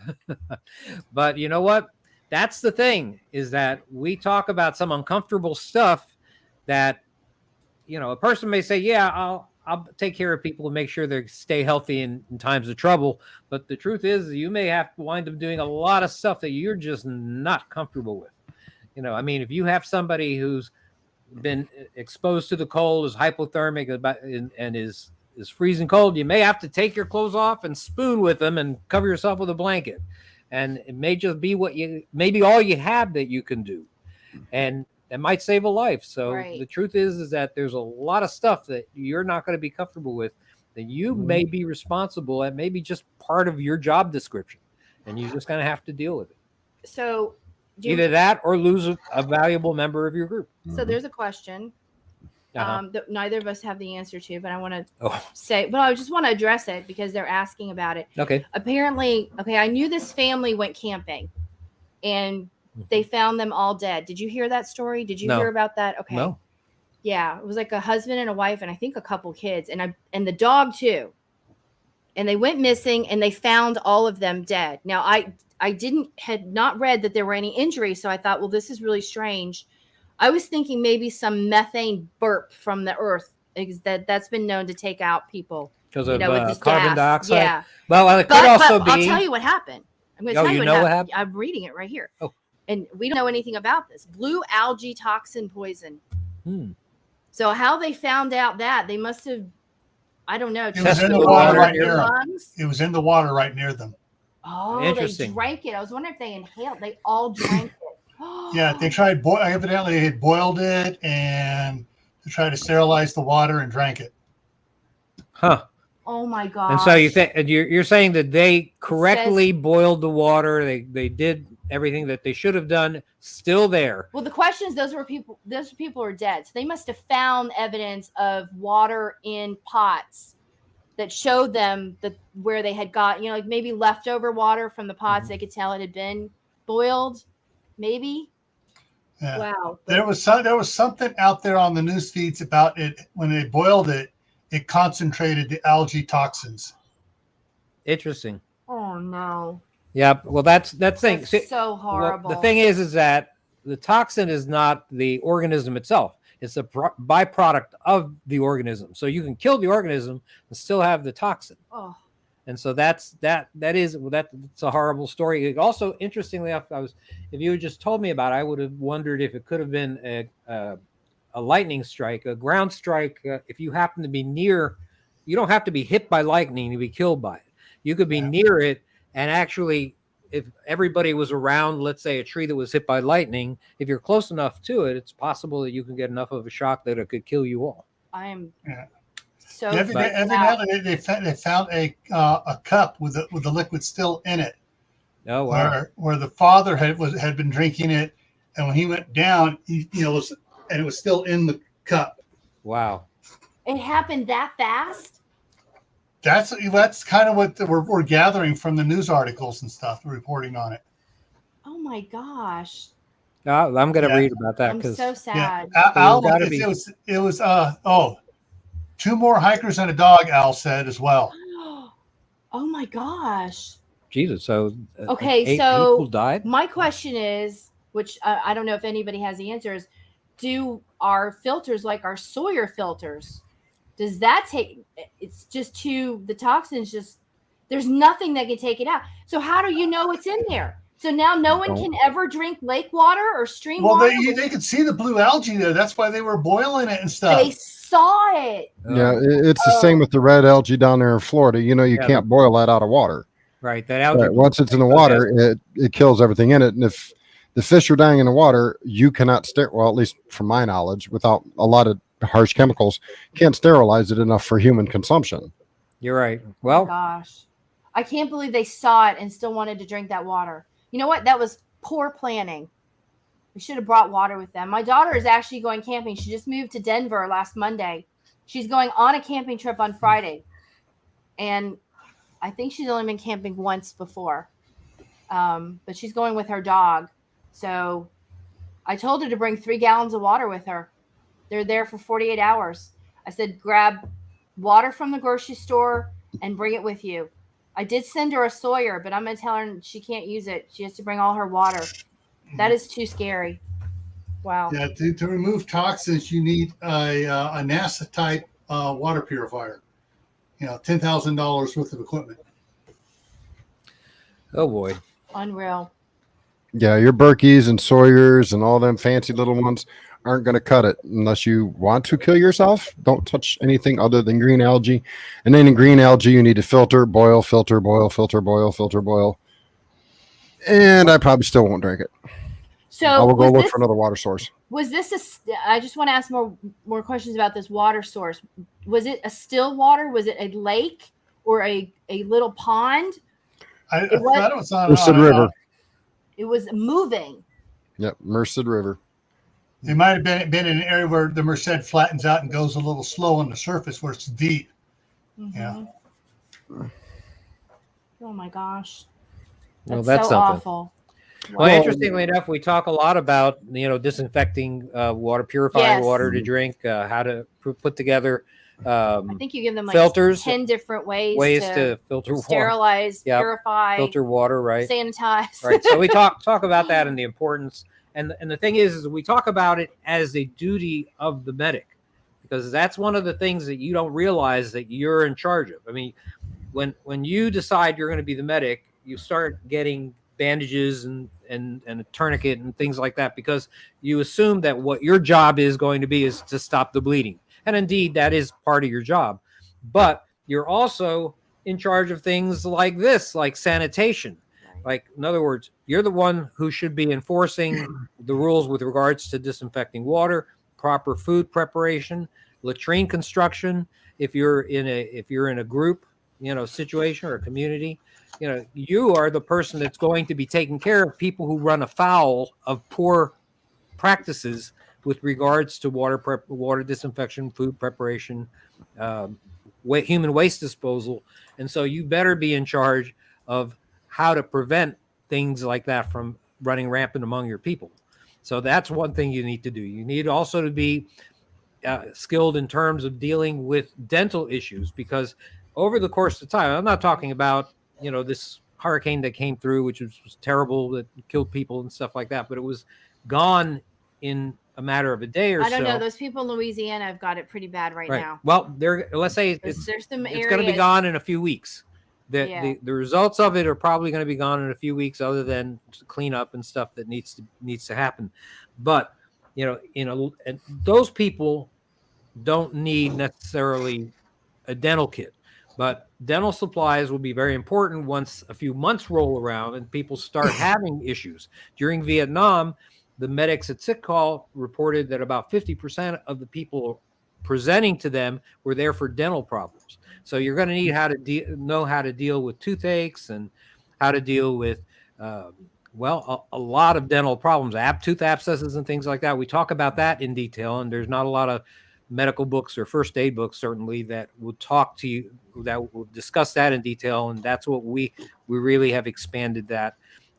But you know what? That's the thing, is that we talk about some uncomfortable stuff that, a person may say, yeah, I'll take care of people and make sure they stay healthy in times of trouble. But the truth is you may have to wind up doing a lot of stuff that you're just not comfortable with. If you have somebody who's been exposed to the cold, is hypothermic and is freezing cold, you may have to take your clothes off and spoon with them and cover yourself with a blanket. And it may just be maybe all you have that you can do. And that might save a life. So Right. The truth is that there's a lot of stuff that you're not going to be comfortable with, that you may be responsible at, maybe just part of your job description. And you're just going to have to deal with it. So Either that or lose a valuable member of your group. So there's a question Uh-huh. that neither of us have the answer to, but I want to Oh, say, well, I just want to address it because they're asking about it. okay. Apparently, I knew this family went camping and they found them all dead. Did you hear that story? Did you No. hear about that? Okay. No. Yeah, it was like a husband and a wife and I think a couple kids and the dog too. And they went missing and they found all of them dead. Now I had not read that there were any injuries, so I thought, well, this is really strange. I was thinking maybe some methane burp from the earth, because that's been known to take out people Because of with this carbon gas. dioxide. Yeah, Well, it could but also be. I'll tell you what happened. I'm going to Oh, tell you you know what what happened? happened. I'm reading it right here. Oh. And we don't know anything about this. Blue algae toxin poison. Hmm. So how they found out that, they must have, I don't know. It was in the the water water right near near them. lungs. It was in the water right near them. Oh, Interesting. they drank it. I was wondering if they inhaled. They all drank it. Yeah, they tried. Evidently, they had boiled it and to try to sterilize the water and drank it. Huh. Oh my god! And so you're saying that they correctly boiled the water. They did everything that they should have done. Still there. Well, the question is, those people are dead. So they must have found evidence of water in pots that showed them that where they had got, like maybe leftover water from the pots. Mm-hmm. They could tell it had been boiled. Maybe. Yeah. Wow. There was something out there on the news feeds about it. When they boiled it, it concentrated the algae toxins. Interesting. Oh no. Yeah. Well, that's thing. That's See, so horrible. the thing is that the toxin is not the organism itself. It's a byproduct of the organism. So you can kill the organism and still have the toxin. Oh. And so that's a horrible story. It also, interestingly enough, if you had just told me about it, I would have wondered if it could have been a lightning strike, a ground strike. If you happen to be near, you don't have to be hit by lightning to be killed by it. You could be near it, and actually, if everybody was around, let's say a tree that was hit by lightning, if you're close enough to it, it's possible that you can get enough of a shock that it could kill you all. I am. Yeah. So Evidently, they found a cup with the liquid still in it. Oh wow! Where the father had been drinking it, and when he went down, and it was still in the cup. Wow! It happened that fast? That's kind of what we're gathering from the news articles and stuff, reporting on it. Oh my gosh! I'm going to read about that I'm because so sad. It was 2 more hikers and a dog, Al said as well. Oh my gosh. Jesus. So Okay, eight so people died. my question is, which I don't know if anybody has the answers, do our filters, like our Sawyer filters, does that take, it's just the toxins just, there's nothing that can take it out. So how do you know it's in there? So now no one can ever drink lake water or stream water? Well, they could see the blue algae there. That's why they were boiling it and stuff. They saw it. Yeah, it's the same with the red algae down there in Florida. You know, you can't boil that out of water. Right. That algae. But once it's in the water, it kills everything in it. And if the fish are dying in the water, you cannot well, at least from my knowledge, without a lot of harsh chemicals, can't sterilize it enough for human consumption. You're right. Well, oh gosh, I can't believe they saw it and still wanted to drink that water. You know what? That was poor planning. We should have brought water with them. My daughter is actually going camping. She just moved to Denver last Monday. She's going on a camping trip on Friday. And I think she's only been camping once before. But she's going with her dog. So I told her to bring 3 gallons of water with her. They're there for 48 hours. I said, grab water from the grocery store and bring it with you. I did send her a Sawyer, but I'm going to tell her she can't use it. She has to bring all her water. That is too scary. Wow. Yeah, to remove toxins, you need a NASA type water purifier. You know, $10,000 worth of equipment. oh boy. Unreal. Yeah, your Berkeys and Sawyers and all them fancy little ones aren't going to cut it unless you want to kill yourself. Don't touch anything other than green algae. And then in green algae, you need to filter, boil, filter, boil, filter, boil, filter, boil. And I probably still won't drink it. So I will go look for another water source. Was this I just want to ask more questions about this water source. Was it a still water? Was it a lake or a little pond? I thought it was on Merced River. It was moving. Yep, Merced River. It might have been in an area where the Merced flattens out and goes a little slow on the surface where it's deep. Mm-hmm. Yeah. Oh my gosh. Well, that's so something. awful. Well, interestingly enough, we talk a lot about, disinfecting water, purifying water to drink, how to put together. I think you give them like filters, 10 different ways to filter water, sterilize, purify, filter water, right? Sanitize. Right. So we talk about that and the importance. And the thing is we talk about it as a duty of the medic, because that's one of the things that you don't realize that you're in charge of. I mean, when you decide you're going to be the medic, you start getting bandages and a tourniquet and things like that, because you assume that what your job is going to be is to stop the bleeding. And indeed, that is part of your job. But you're also in charge of things like this, like sanitation. Like, in other words, you're the one who should be enforcing the rules with regards to disinfecting water, proper food preparation, latrine construction. If you're in a group, situation or a community, you are the person that's going to be taking care of people who run afoul of poor practices with regards to water disinfection, food preparation, human waste disposal. And so you better be in charge of how to prevent things like that from running rampant among your people. So that's one thing you need to do. You need also to be skilled in terms of dealing with dental issues, because over the course of time, I'm not talking about, this hurricane that came through, which was terrible, that killed people and stuff like that, but it was gone in a matter of a day or so. I don't know. Those people in Louisiana have got it pretty bad right now. Well, let's say it's going to be gone in a few weeks. The results of it are probably going to be gone in a few weeks, other than cleanup and stuff that needs to happen. But and those people don't need necessarily a dental kit, but dental supplies will be very important once a few months roll around and people start having issues. During Vietnam, the medics at sick call reported that about 50% of the people presenting to them were there for dental problems. So you're going to need know how to deal with toothaches and how to deal with, a lot of dental problems, tooth abscesses and things like that. We talk about that in detail, and there's not a lot of medical books or first aid books, certainly, that will talk to you, that will discuss that in detail. And that's what we really have expanded that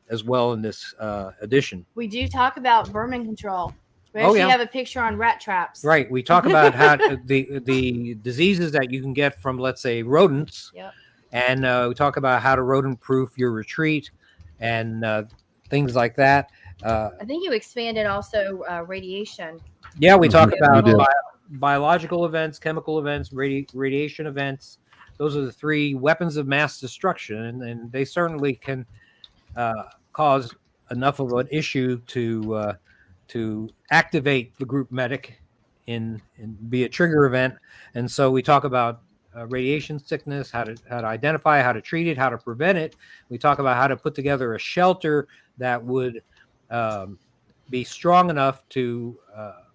as well in this edition. We do talk about vermin control, We Oh, actually yeah. have a picture on rat traps. Right. We talk about how the diseases that you can get from, let's say, rodents. Yep. And we talk about how to rodent-proof your retreat and things like that. I think you expanded also radiation. Yeah, we talk Mhm. about We did. biological events, chemical events, radiation events. Those are the 3 weapons of mass destruction, and they certainly can cause enough of an issue to activate the group medic and be a trigger event. And so we talk about radiation sickness, how to identify, how to treat it, how to prevent it. We talk about how to put together a shelter that would be strong enough to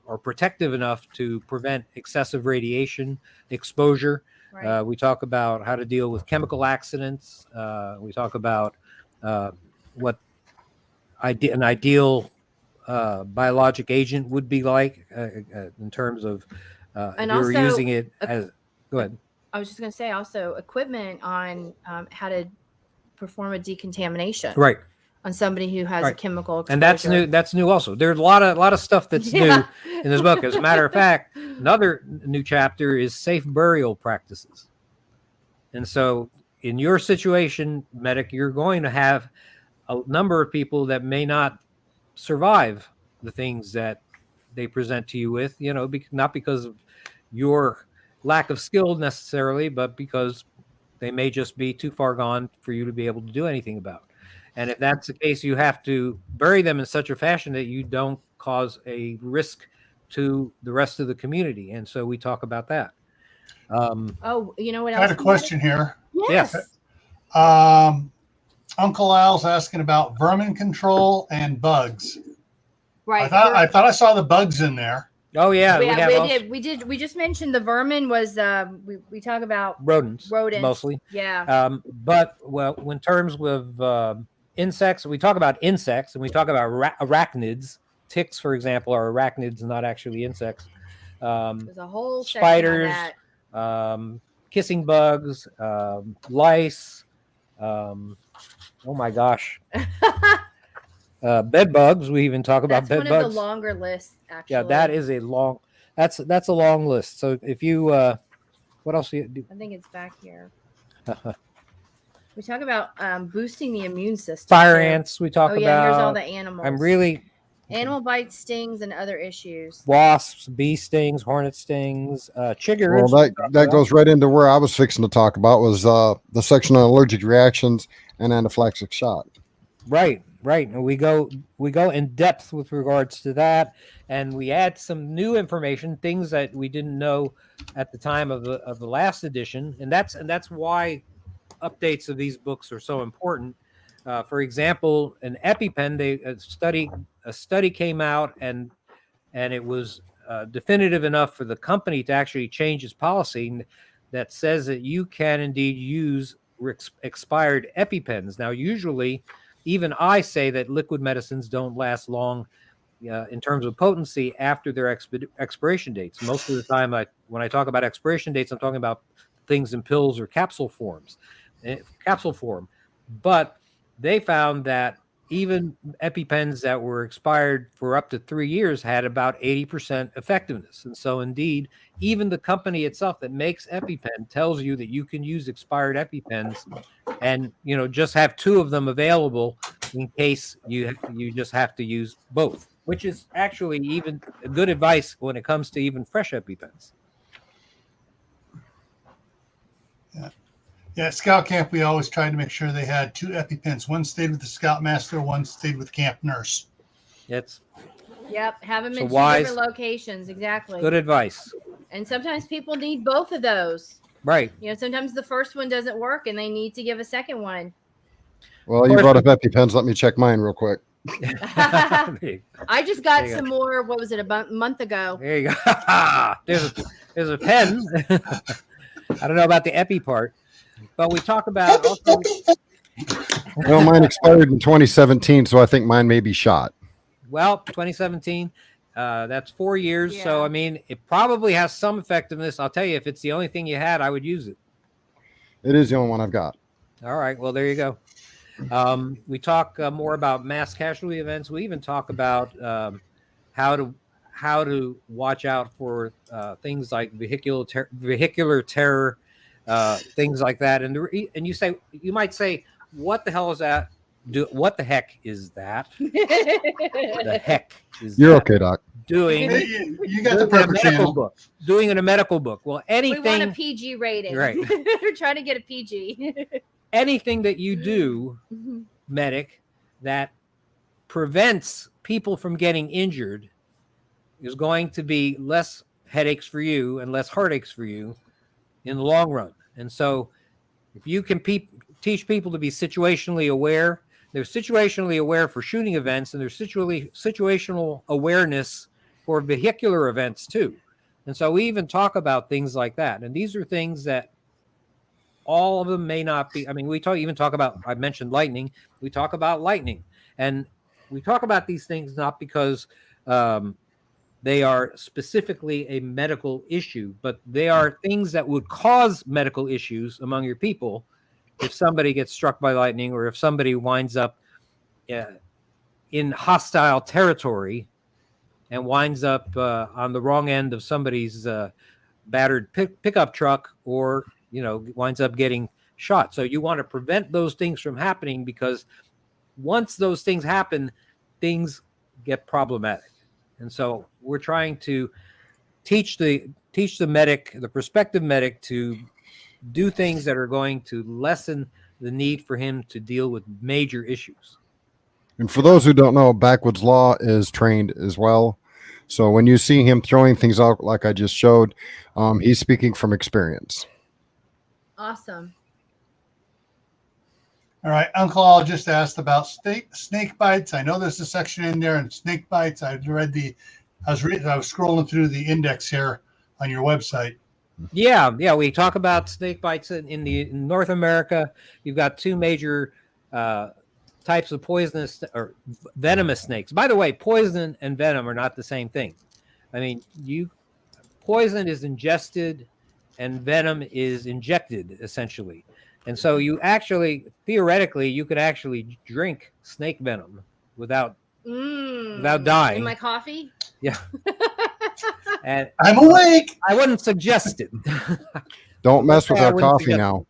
or protective enough to prevent excessive radiation exposure. Right. We talk about how to deal with chemical accidents. We talk about what an ideal biologic agent would be like in terms of And if you were also using it as. Go ahead. I was just going to say also equipment on how to perform a decontamination Right. on somebody who has a Right. chemical exposure. And that's new. That's new also. There's a lot of stuff that's Yeah. new in this book. As a matter of fact, another new chapter is safe burial practices. And so in your situation, medic, you're going to have a number of people that may not survive the things that they present to you with, not because of your lack of skill necessarily, but because they may just be too far gone for you to be able to do anything about. And if that's the case, you have to bury them in such a fashion that you don't cause a risk to the rest of the community. And so we talk about that. Oh, you know what I else? had a question here. Yes. Uncle Al's asking about vermin control and bugs. Right. I thought I saw the bugs in there. Oh yeah, we did. We just mentioned the vermin was we talk about rodents mostly. Yeah. But in terms of insects, we talk about insects and we talk about arachnids. Ticks, for example, are arachnids, not actually insects. There's a whole spiders, section on kissing bugs, lice. Oh my gosh. Bed bugs. We even talk about bed bugs. That's one of the longer lists, actually. Yeah, that is a long. That's a long list. So if you, what else do you do? I think it's back here. We talk about boosting the immune system. Fire ants. We talk about. Here's all the animals. Animal bites, stings, and other issues. Wasps, bee stings, hornet stings, chiggers. Well, that goes right into where I was fixing to talk about was the section on allergic reactions and anaphylactic shock. Right. And we go in depth with regards to that, and we add some new information, things that we didn't know at the time of the last edition, and that's why updates of these books are so important. For example, an EpiPen, a study came out, and it was definitive enough for the company to actually change its policy that says that you can indeed use expired EpiPens. Now, usually, even I say that liquid medicines don't last long in terms of potency after their expiration dates. Most of the time, when I talk about expiration dates, I'm talking about things in pills or capsule form. But they found that even EpiPens that were expired for up to 3 years had about 80% effectiveness. And so indeed, even the company itself that makes EpiPen tells you that you can use expired EpiPens and, just have 2 of them available in case you just have to use both, which is actually even good advice when it comes to even fresh EpiPens. Yeah, at Scout Camp, we always tried to make sure they had 2 EpiPens. One stayed with the Scoutmaster, one stayed with Camp Nurse. Yep, have them in 2 different locations. Exactly. Good advice. And sometimes people need both of those. Right. Sometimes the first one doesn't work and they need to give a second one. Well, you brought up EpiPens. Let me check mine real quick. I just got some more. What was it, a month ago? There you go. There's a pen. I don't know about the Epi part. But we talk about also. Well, mine expired in 2017, so I think mine may be shot. Well, 2017, that's 4 years. Yeah. So, I mean, it probably has some effectiveness. I'll tell you, if it's the only thing you had, I would use it. It is the only one I've got. All right. Well, there you go. We talk more about mass casualty events. We even talk about how how to watch out for things like vehicular terror, things like that. And you might say, what the hell is that? What the heck is that? The heck is You're that? okay, Doc. Doing You got the doing in a perfect medical channel. book. Doing in a medical book. Well, We want a anything PG rating. Right. We're trying to get a PG. anything that you do, medic, that prevents people from getting injured is going to be less headaches for you and less heartaches for you in the long run. And so if you can teach people to be situationally aware, they're situationally aware for shooting events, and there's situational awareness for vehicular events too. And so we even talk about things like that. And these are things that all of them may not be. I mean, even talk about, I mentioned lightning. We talk about lightning. And we talk about these things not because they are specifically a medical issue, but they are things that would cause medical issues among your people if somebody gets struck by lightning, or if somebody winds up in hostile territory and winds up on the wrong end of somebody's battered pickup truck, or winds up getting shot. So you want to prevent those things from happening, because once those things happen, things get problematic. And so we're trying to teach the medic, the prospective medic, to do things that are going to lessen the need for him to deal with major issues. And for those who don't know, Backwoods Law is trained as well. So when you see him throwing things out like I just showed, he's speaking from experience. Awesome. All right, Uncle Al just asked about snake bites. I know there's a section in there on snake bites. I was scrolling through the index here on your website. Yeah. We talk about snake bites in North America. You've got two major types of poisonous or venomous snakes. By the way, poison and venom are not the same thing. I mean, poison is ingested and venom is injected, essentially. And so theoretically, you could actually drink snake venom without dying. In my coffee? Yeah. And I'm awake. I wouldn't suggest it. Don't mess with I our wouldn't coffee suggest now.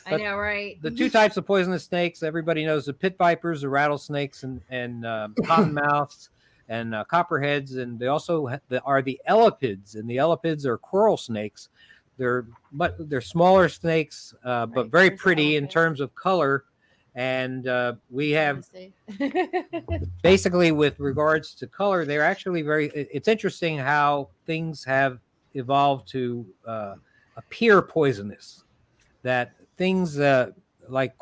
I know, right? The two types of poisonous snakes, everybody knows: the pit vipers, the rattlesnakes, and cottonmouths, and copperheads. And they also are the elapids, and the elapids are coral snakes. They're smaller snakes, but very pretty in terms of color. And we have basically, with regards to color, they're actually it's interesting how things have evolved to appear poisonous. That things like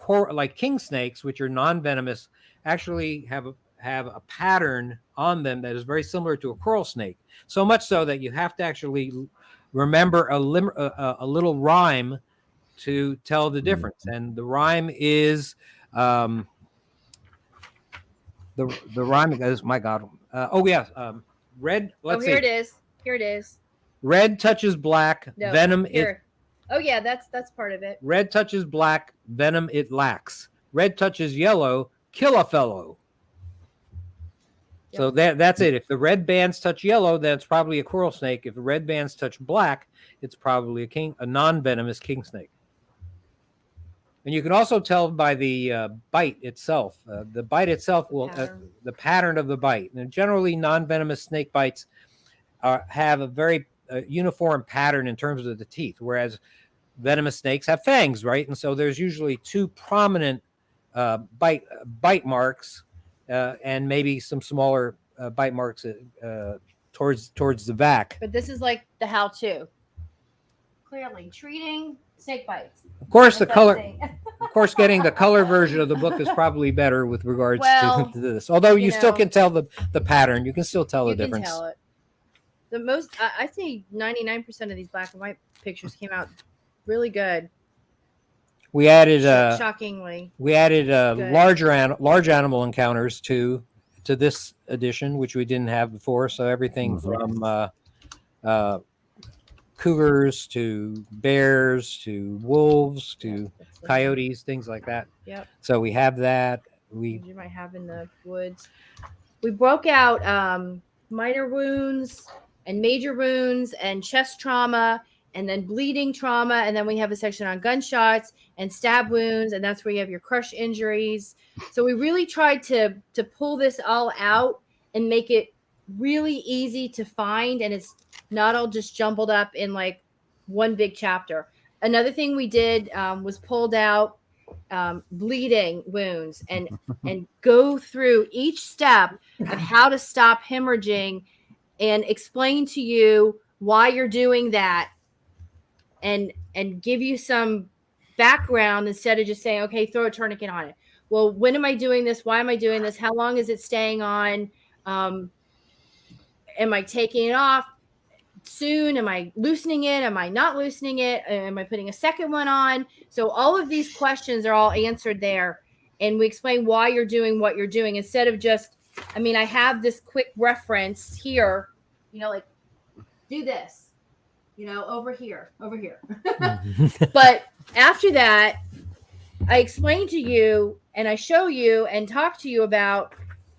king snakes, which are non-venomous, actually have a pattern on them that is very similar to a coral snake. So much so that you have to actually remember a little rhyme to tell the difference. And the rhyme is the rhyme is, my God. Red. Let's see. Here it is. Red touches black, No, venom here. Oh yeah, that's part of it. Red touches black, venom it lacks. Red touches yellow, kill a fellow. So that's it. If the red bands touch yellow, then it's probably a coral snake. If the red bands touch black, it's probably a non-venomous king snake. And you can also tell by the bite itself. The bite itself will the pattern of the bite. And generally, non-venomous snake bites have a very uniform pattern in terms of the teeth, whereas venomous snakes have fangs, right? And so there's usually two prominent bite marks, and maybe some smaller bite marks towards the back. But this is like the how-to. Clearly, treating snake bites. Of course, of course, getting the color version of the book is probably better with regards to this. Although you still can tell the pattern, you can still tell the difference. Can tell it. The most, I'd say 99% of these black and white pictures came out really good. We added shockingly. We added large animal encounters to this edition, which we didn't have before. So everything from cougars to bears to wolves to coyotes, things like that. Yep. So we have that. You might have in the woods. We broke out minor wounds and major wounds and chest trauma and then bleeding trauma. And then we have a section on gunshots and stab wounds. And that's where you have your crush injuries. So we really tried to pull this all out and make it really easy to find. And it's not all just jumbled up in like one big chapter. Another thing we did was pulled out bleeding wounds and go through each step of how to stop hemorrhaging and explain to you why you're doing that and give you some background instead of just saying, okay, throw a tourniquet on it. Well, when am I doing this? Why am I doing this? How long is it staying on? Am I taking it off soon? Am I loosening it? Am I not loosening it? Am I putting a second one on? So all of these questions are all answered there. And we explain why you're doing what you're doing instead of just, I mean, I have this quick reference here, you know, like do this, you know, over here. But after that, I explain to you and I show you and talk to you about,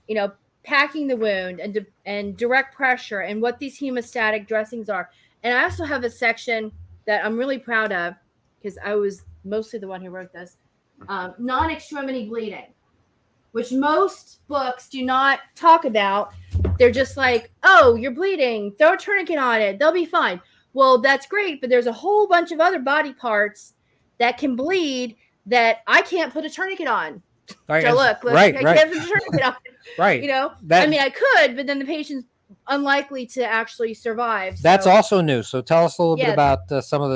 you know, packing the wound and direct pressure and what these hemostatic dressings are. And I also have a section that I'm really proud of because I was mostly the one who wrote this, non-extremity bleeding, which most books do not talk about. They're just like, oh, you're bleeding, throw a tourniquet on it, they'll be fine. Well, that's great, but there's a whole bunch of other body parts that can bleed that I can't put a tourniquet on. Right. So look, right, I right. can't put a tourniquet on. Right. You know, I mean, I could, but then the patient's unlikely to actually survive. So. That's also new. So tell us a little bit Yeah. about some of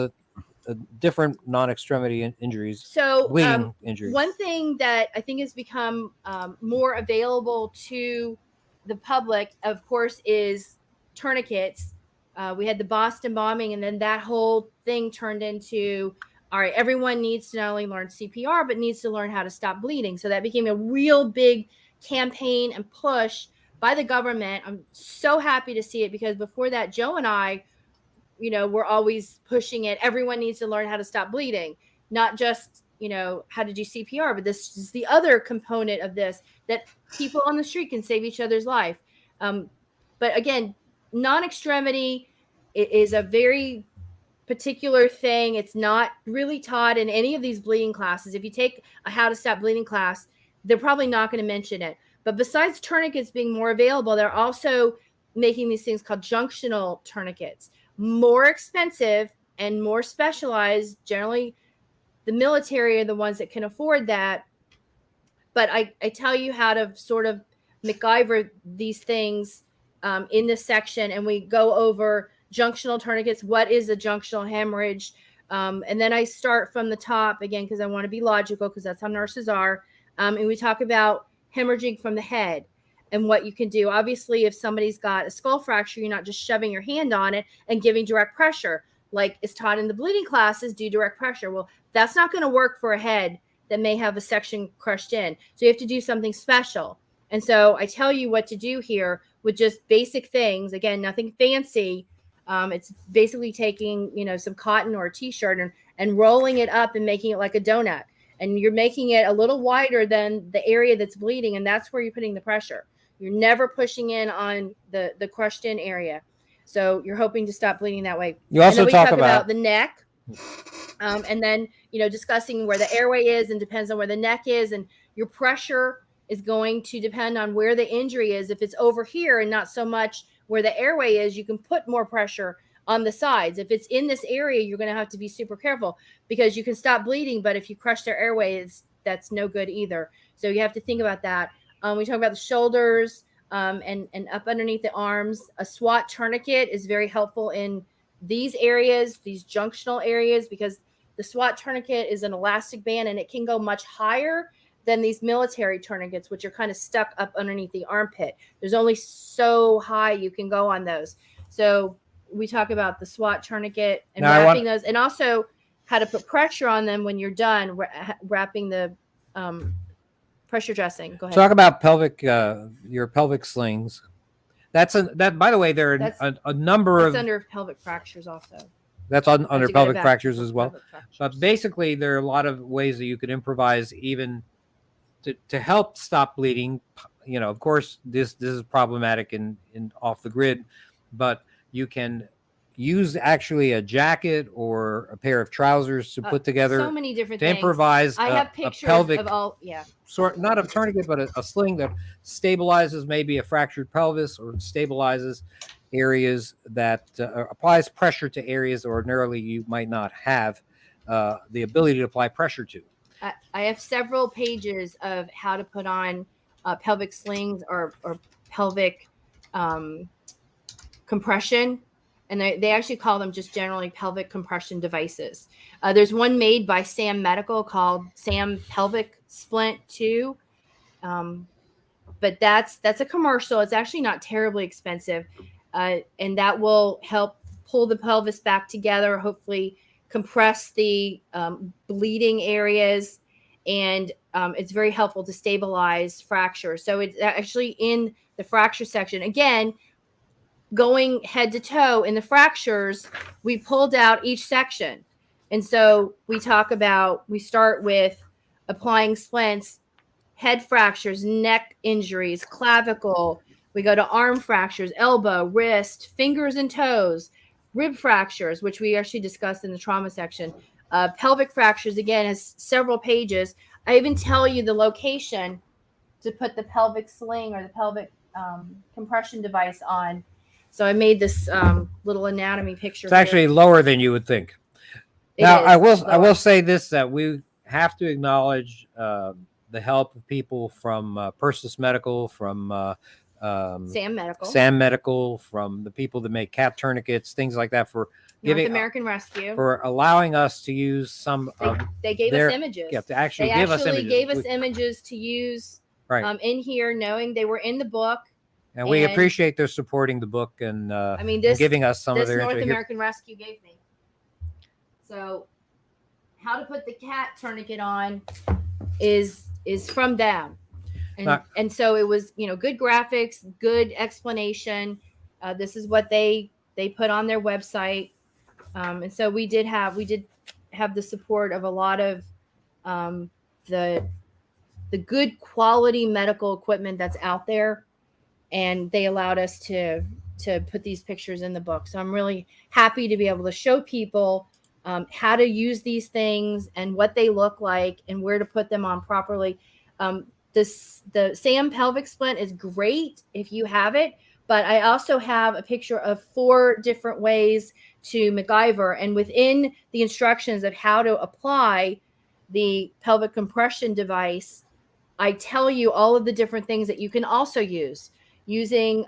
the different non-extremity injuries, So bleeding injuries. one thing that I think has become more available to the public, of course, is tourniquets. We had the Boston bombing, and then that whole thing turned into, all right, everyone needs to not only learn CPR, but needs to learn how to stop bleeding. So that became a real big campaign and push by the government. I'm so happy to see it because before that, Joe and I, you know, we're always pushing it. Everyone needs to learn how to stop bleeding, not just, you know, how to do CPR, but this is the other component of this, that people on the street can save each other's life. But again, non-extremity is a very particular thing. It's not really taught in any of these bleeding classes. If you take a how to stop bleeding class, they're probably not going to mention it. But besides tourniquets being more available, they're also making these things called junctional tourniquets. More expensive and more specialized. Generally, the military are the ones that can afford that. But I tell you how to sort of MacGyver these things in this section, and we go over junctional tourniquets. What is a junctional hemorrhage? And then I start from the top again because I want to be logical because that's how nurses are. And we talk about hemorrhaging from the head and what you can do. Obviously, if somebody's got a skull fracture, you're not just shoving your hand on it and giving direct pressure. Like is taught in the bleeding classes, do direct pressure. Well, that's not going to work for a head that may have a section crushed in. So you have to do something special. And so I tell you what to do here with just basic things. Again, nothing fancy. It's basically taking, you know, some cotton or a t-shirt and rolling it up and making it like a donut. And you're making it a little wider than the area that's bleeding. And that's where you're putting the pressure. You're never pushing in on the crushed in area. So you're hoping to stop bleeding that way. You also talk about the neck. And then, you know, discussing where the airway is and depends on where the neck is. And your pressure is going to depend on where the injury is. If it's over here and not so much where the airway is, you can put more pressure on the sides. If it's in this area, you're going to have to be super careful because you can stop bleeding. But if you crush their airway, that's no good either. So you have to think about that. We talk about the shoulders and up underneath the arms. A Swat tourniquet is very helpful in these areas, these junctional areas, because the Swat tourniquet is an elastic band and it can go much higher than these military tourniquets, which are kind of stuck up underneath the armpit. There's only so high you can go on those. So we talk about the Swat tourniquet and wrapping those, and also how to put pressure on them when you're done wrapping the pressure dressing. Go ahead. Talk about your pelvic slings. That by the way, there are a number of under pelvic fractures also. That's under pelvic fractures as well. Fractures. But basically, there are a lot of ways that you could improvise even to help stop bleeding. of course, this is problematic in off the grid, but you can use actually a jacket or a pair of trousers to put together so many different to things. improvise I have a pictures pelvic of all. Yeah. sort, not a tourniquet, but a sling that stabilizes maybe a fractured pelvis or stabilizes areas that applies pressure to areas ordinarily you might not have the ability to apply pressure to. I have several pages of how to put on pelvic slings or pelvic compression. And they actually call them just generally pelvic compression devices. There's one made by Sam Medical called Sam Pelvic Splint 2. But that's a commercial. It's actually not terribly expensive. And that will help pull the pelvis back together, hopefully compress the bleeding areas. And it's very helpful to stabilize fractures. So it's actually in the fracture section. Again, going head to toe in the fractures, we pulled out each section. And so we start with applying splints, head fractures, neck injuries, clavicle. We go to arm fractures, elbow, wrist, fingers and toes, rib fractures, which we actually discussed in the trauma section. Pelvic fractures, again, has several pages. I even tell you the location to put the pelvic sling or the pelvic compression device on. So I made this little anatomy picture. It's actually lower than you would think. Now, I will say this, that we have to acknowledge the help of people from Persis Medical, from Sam Medical, from the people that make cat tourniquets, things like that, for North American Rescue, for allowing us to use some they gave us images. Yeah, to actually give us images. Gave us images to use in here, knowing they were in the book. And we appreciate their supporting the book and giving us some of their North American Rescue gave me. So how to put the cat tourniquet on is from them. And so it was, good graphics, good explanation. This is what they put on their website. And so we did have the support of a lot of the good quality medical equipment that's out there. And they allowed us to put these pictures in the book. So I'm really happy to be able to show people how to use these things and what they look like and where to put them on properly. The Sam pelvic splint is great if you have it, but I also have a picture of 4 different ways to MacGyver, and within the instructions of how to apply the pelvic compression device, I tell you all of the different things that you can also use using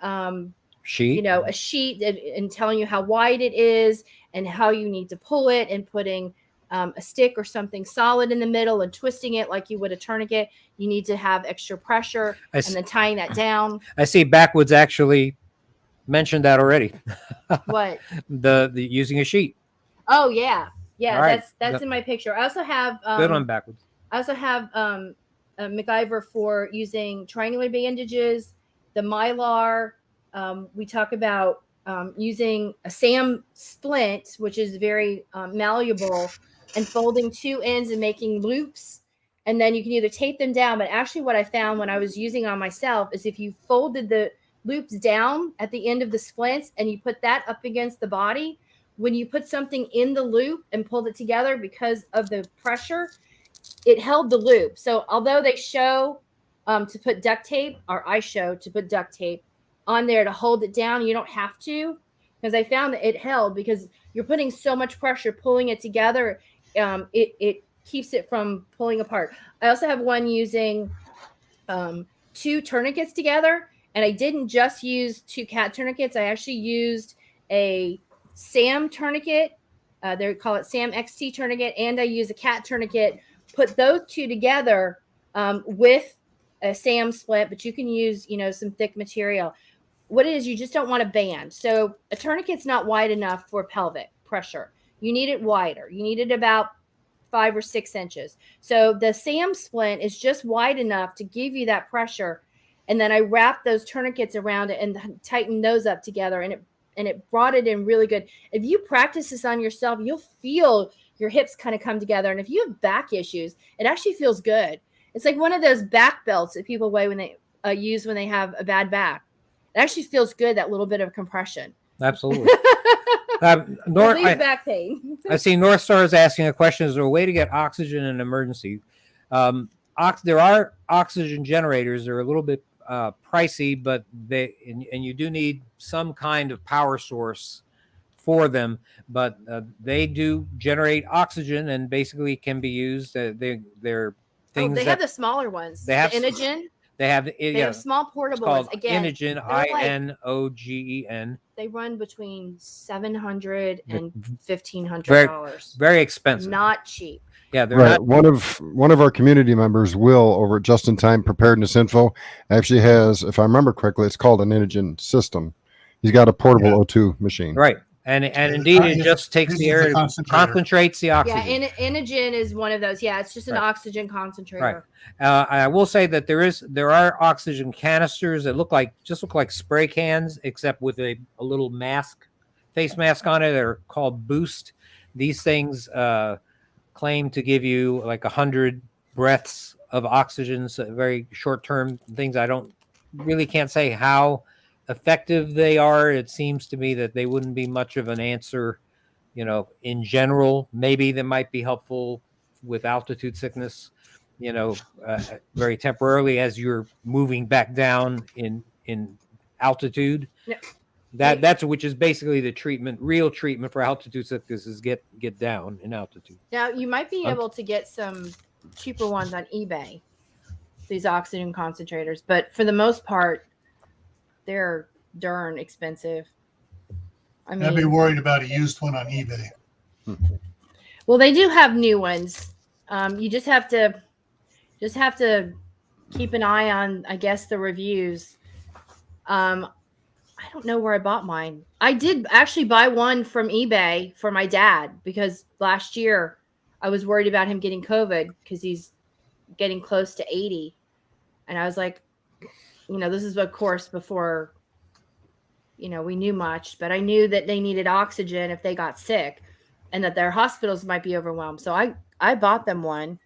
sheet, a sheet and telling you how wide it is and how you need to pull it, and putting a stick or something solid in the middle and twisting it like you would a tourniquet. You need to have extra pressure and then tying that down. I see Backwoods actually mentioned that already. What? the using a sheet. Oh yeah. Right. That's in my picture. I also have good one, Backwoods. I also have a MacGyver for using triangular bandages, the Mylar. We talk about using a Sam splint, which is very malleable, and folding 2 ends and making loops. And then you can either tape them down, but actually what I found when I was using on myself is if you folded the loops down at the end of the splints and you put that up against the body, when you put something in the loop and pulled it together because of the pressure, it held the loop. So although they show to put duct tape, or I show to put duct tape on there to hold it down, you don't have to, because I found that it held, because you're putting so much pressure pulling it together. It keeps it from pulling apart. I also have one using 2 tourniquets together, and I didn't just use 2 cat tourniquets. I actually used a Sam tourniquet. They call it Sam XT tourniquet, and I use a cat tourniquet. Put those 2 together with a Sam splint, but you can use, some thick material. What it is, you just don't want a band. So a tourniquet's not wide enough for pelvic pressure. You need it wider. You need it about 5 or 6 inches. So the Sam splint is just wide enough to give you that pressure. And then I wrap those tourniquets around it and tighten those up together. And it brought it in really good. If you practice this on yourself, you'll feel your hips kind of come together. And if you have back issues, it actually feels good. It's like one of those back belts that people wear when they use when they have a bad back. It actually feels good, that little bit of compression. Absolutely. Relieves back pain. I see North Star is asking a question: is there a way to get oxygen in an emergency? There are oxygen generators. They're a little bit pricey, but and you do need some kind of power source for them. But they do generate oxygen and basically can be used. They're things. They have the smaller ones. They have the Inogen. They have small portable ones. Again, Inogen, Inogen. They run between $700 and $1,500. Very expensive. Not cheap. Yeah, they're right. not. One of our community members, Will, over at Just in Time Preparedness Info, actually has, if I remember correctly, it's called an Inogen system. He's got a portable O2 machine. Right. And indeed, it just takes the air, concentrates the oxygen. Yeah, Inogen is one of those. Yeah, it's just an oxygen concentrator. Right. I will say that there are oxygen canisters that look like spray cans, except with a little face mask on it. They're called Boost. These things claim to give you like 100 breaths of oxygen, so very short-term things. I can't say how effective they are. It seems to me that they wouldn't be much of an answer, in general. Maybe they might be helpful with altitude sickness, very temporarily as you're moving back down in altitude. Yeah. That's which is basically the real treatment for altitude sickness is get down in altitude. Now you might be able to get some cheaper ones on eBay, these oxygen concentrators, but for the most part, they're darn expensive. I mean, I'd be worried about a used one on eBay. Well, they do have new ones. You just have to keep an eye on, I guess, the reviews. I don't know where I bought mine. I did actually buy one from eBay for my dad because last year I was worried about him getting COVID because he's getting close to 80. And I was like, this is, of course, before, we knew much, but I knew that they needed oxygen if they got sick and that their hospitals might be overwhelmed. So I bought them one.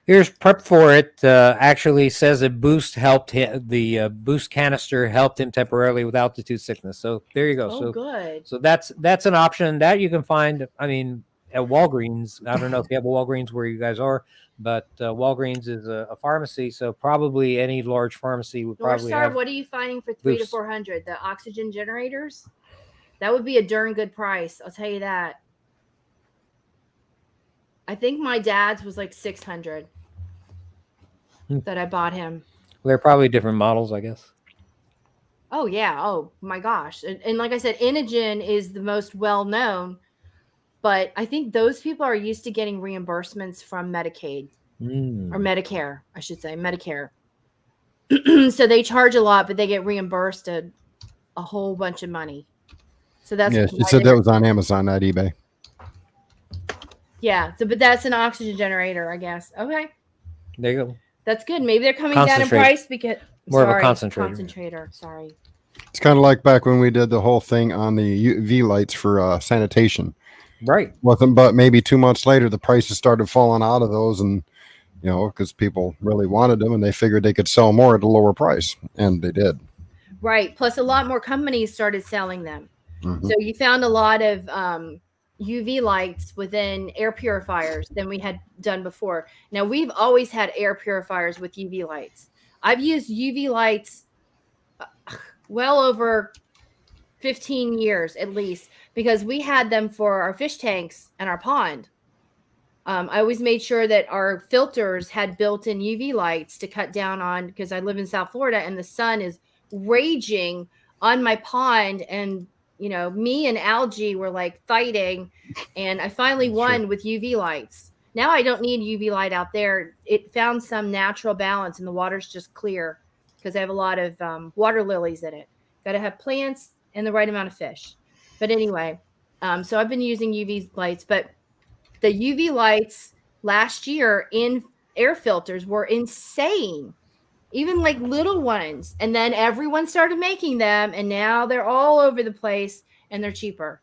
Here's prep for it. Actually says that Boost helped him. The Boost canister helped him temporarily with altitude sickness. So there you go. Oh, good. So that's an option that you can find. I mean, at Walgreens. I don't know if you have a Walgreens where you guys are, but Walgreens is a pharmacy, so probably any large pharmacy would probably have. What are you finding for $300 to $400? The oxygen generators? That would be a darn good price. I'll tell you that. I think my dad's was like $600 that I bought him. Well, they're probably different models, I guess. Oh yeah. Oh my gosh. And like I said, Inogen is the most well known. But I think those people are used to getting reimbursements from Medicaid or Medicare, I should say, Medicare. So they charge a lot, but they get reimbursed a whole bunch of money. So that's she said that was on Amazon, not eBay. Yeah, but that's an oxygen generator, I guess. Okay, there you go. That's good. Maybe they're coming down in price because more of a concentrator. Concentrator. Sorry. It's kind of like back when we did the whole thing on the UV lights for sanitation. Right. But maybe 2 months later, the prices started falling out of those, and because people really wanted them, and they figured they could sell more at a lower price, and they did. Right. Plus, a lot more companies started selling them. Mm-hmm. So you found a lot of UV lights within air purifiers than we had done before. Now, we've always had air purifiers with UV lights. I've used UV lights well over 15 years at least, because we had them for our fish tanks and our pond. I always made sure that our filters had built-in UV lights to cut down on, because I live in South Florida and the sun is raging on my pond, and me and algae were like fighting, and I finally won with UV lights. Now I don't need UV light out there. It found some natural balance and the water's just clear because I have a lot of water lilies in it. Got to have plants and the right amount of fish. But anyway, so I've been using UV lights, but the UV lights last year in air filters were insane, even like little ones. And then everyone started making them, and now they're all over the place and they're cheaper.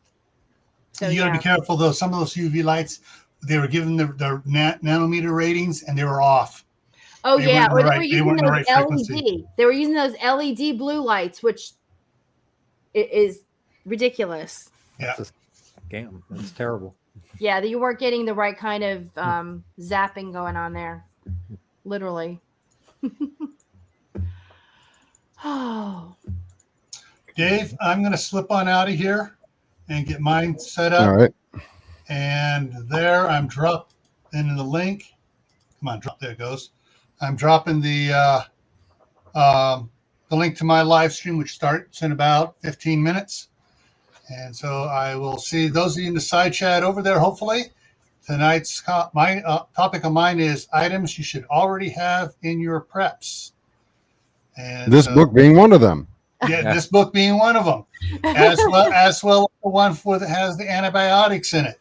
So you got to be careful though. Some of those UV lights, they were given their nanometer ratings and they were off. Oh They yeah, weren't in or the they were right- they using weren't in the those right frequency. LED. They were using those LED blue lights, which is ridiculous. Yeah. Damn, that's terrible. Yeah, that you weren't getting the right kind of zapping going on there. Literally. Oh. Dave, I'm going to slip on out of here and get mine set up. All right. And there I'm dropping the link. Come on, drop. There it goes. I'm dropping the link to my live stream, which starts in about 15 minutes. And so I will see those of you in the side chat over there, hopefully. Tonight's topic of mine is items you should already have in your preps. And This book being one of them. Yeah, this book being one of them, as well as the one that has the antibiotics in it.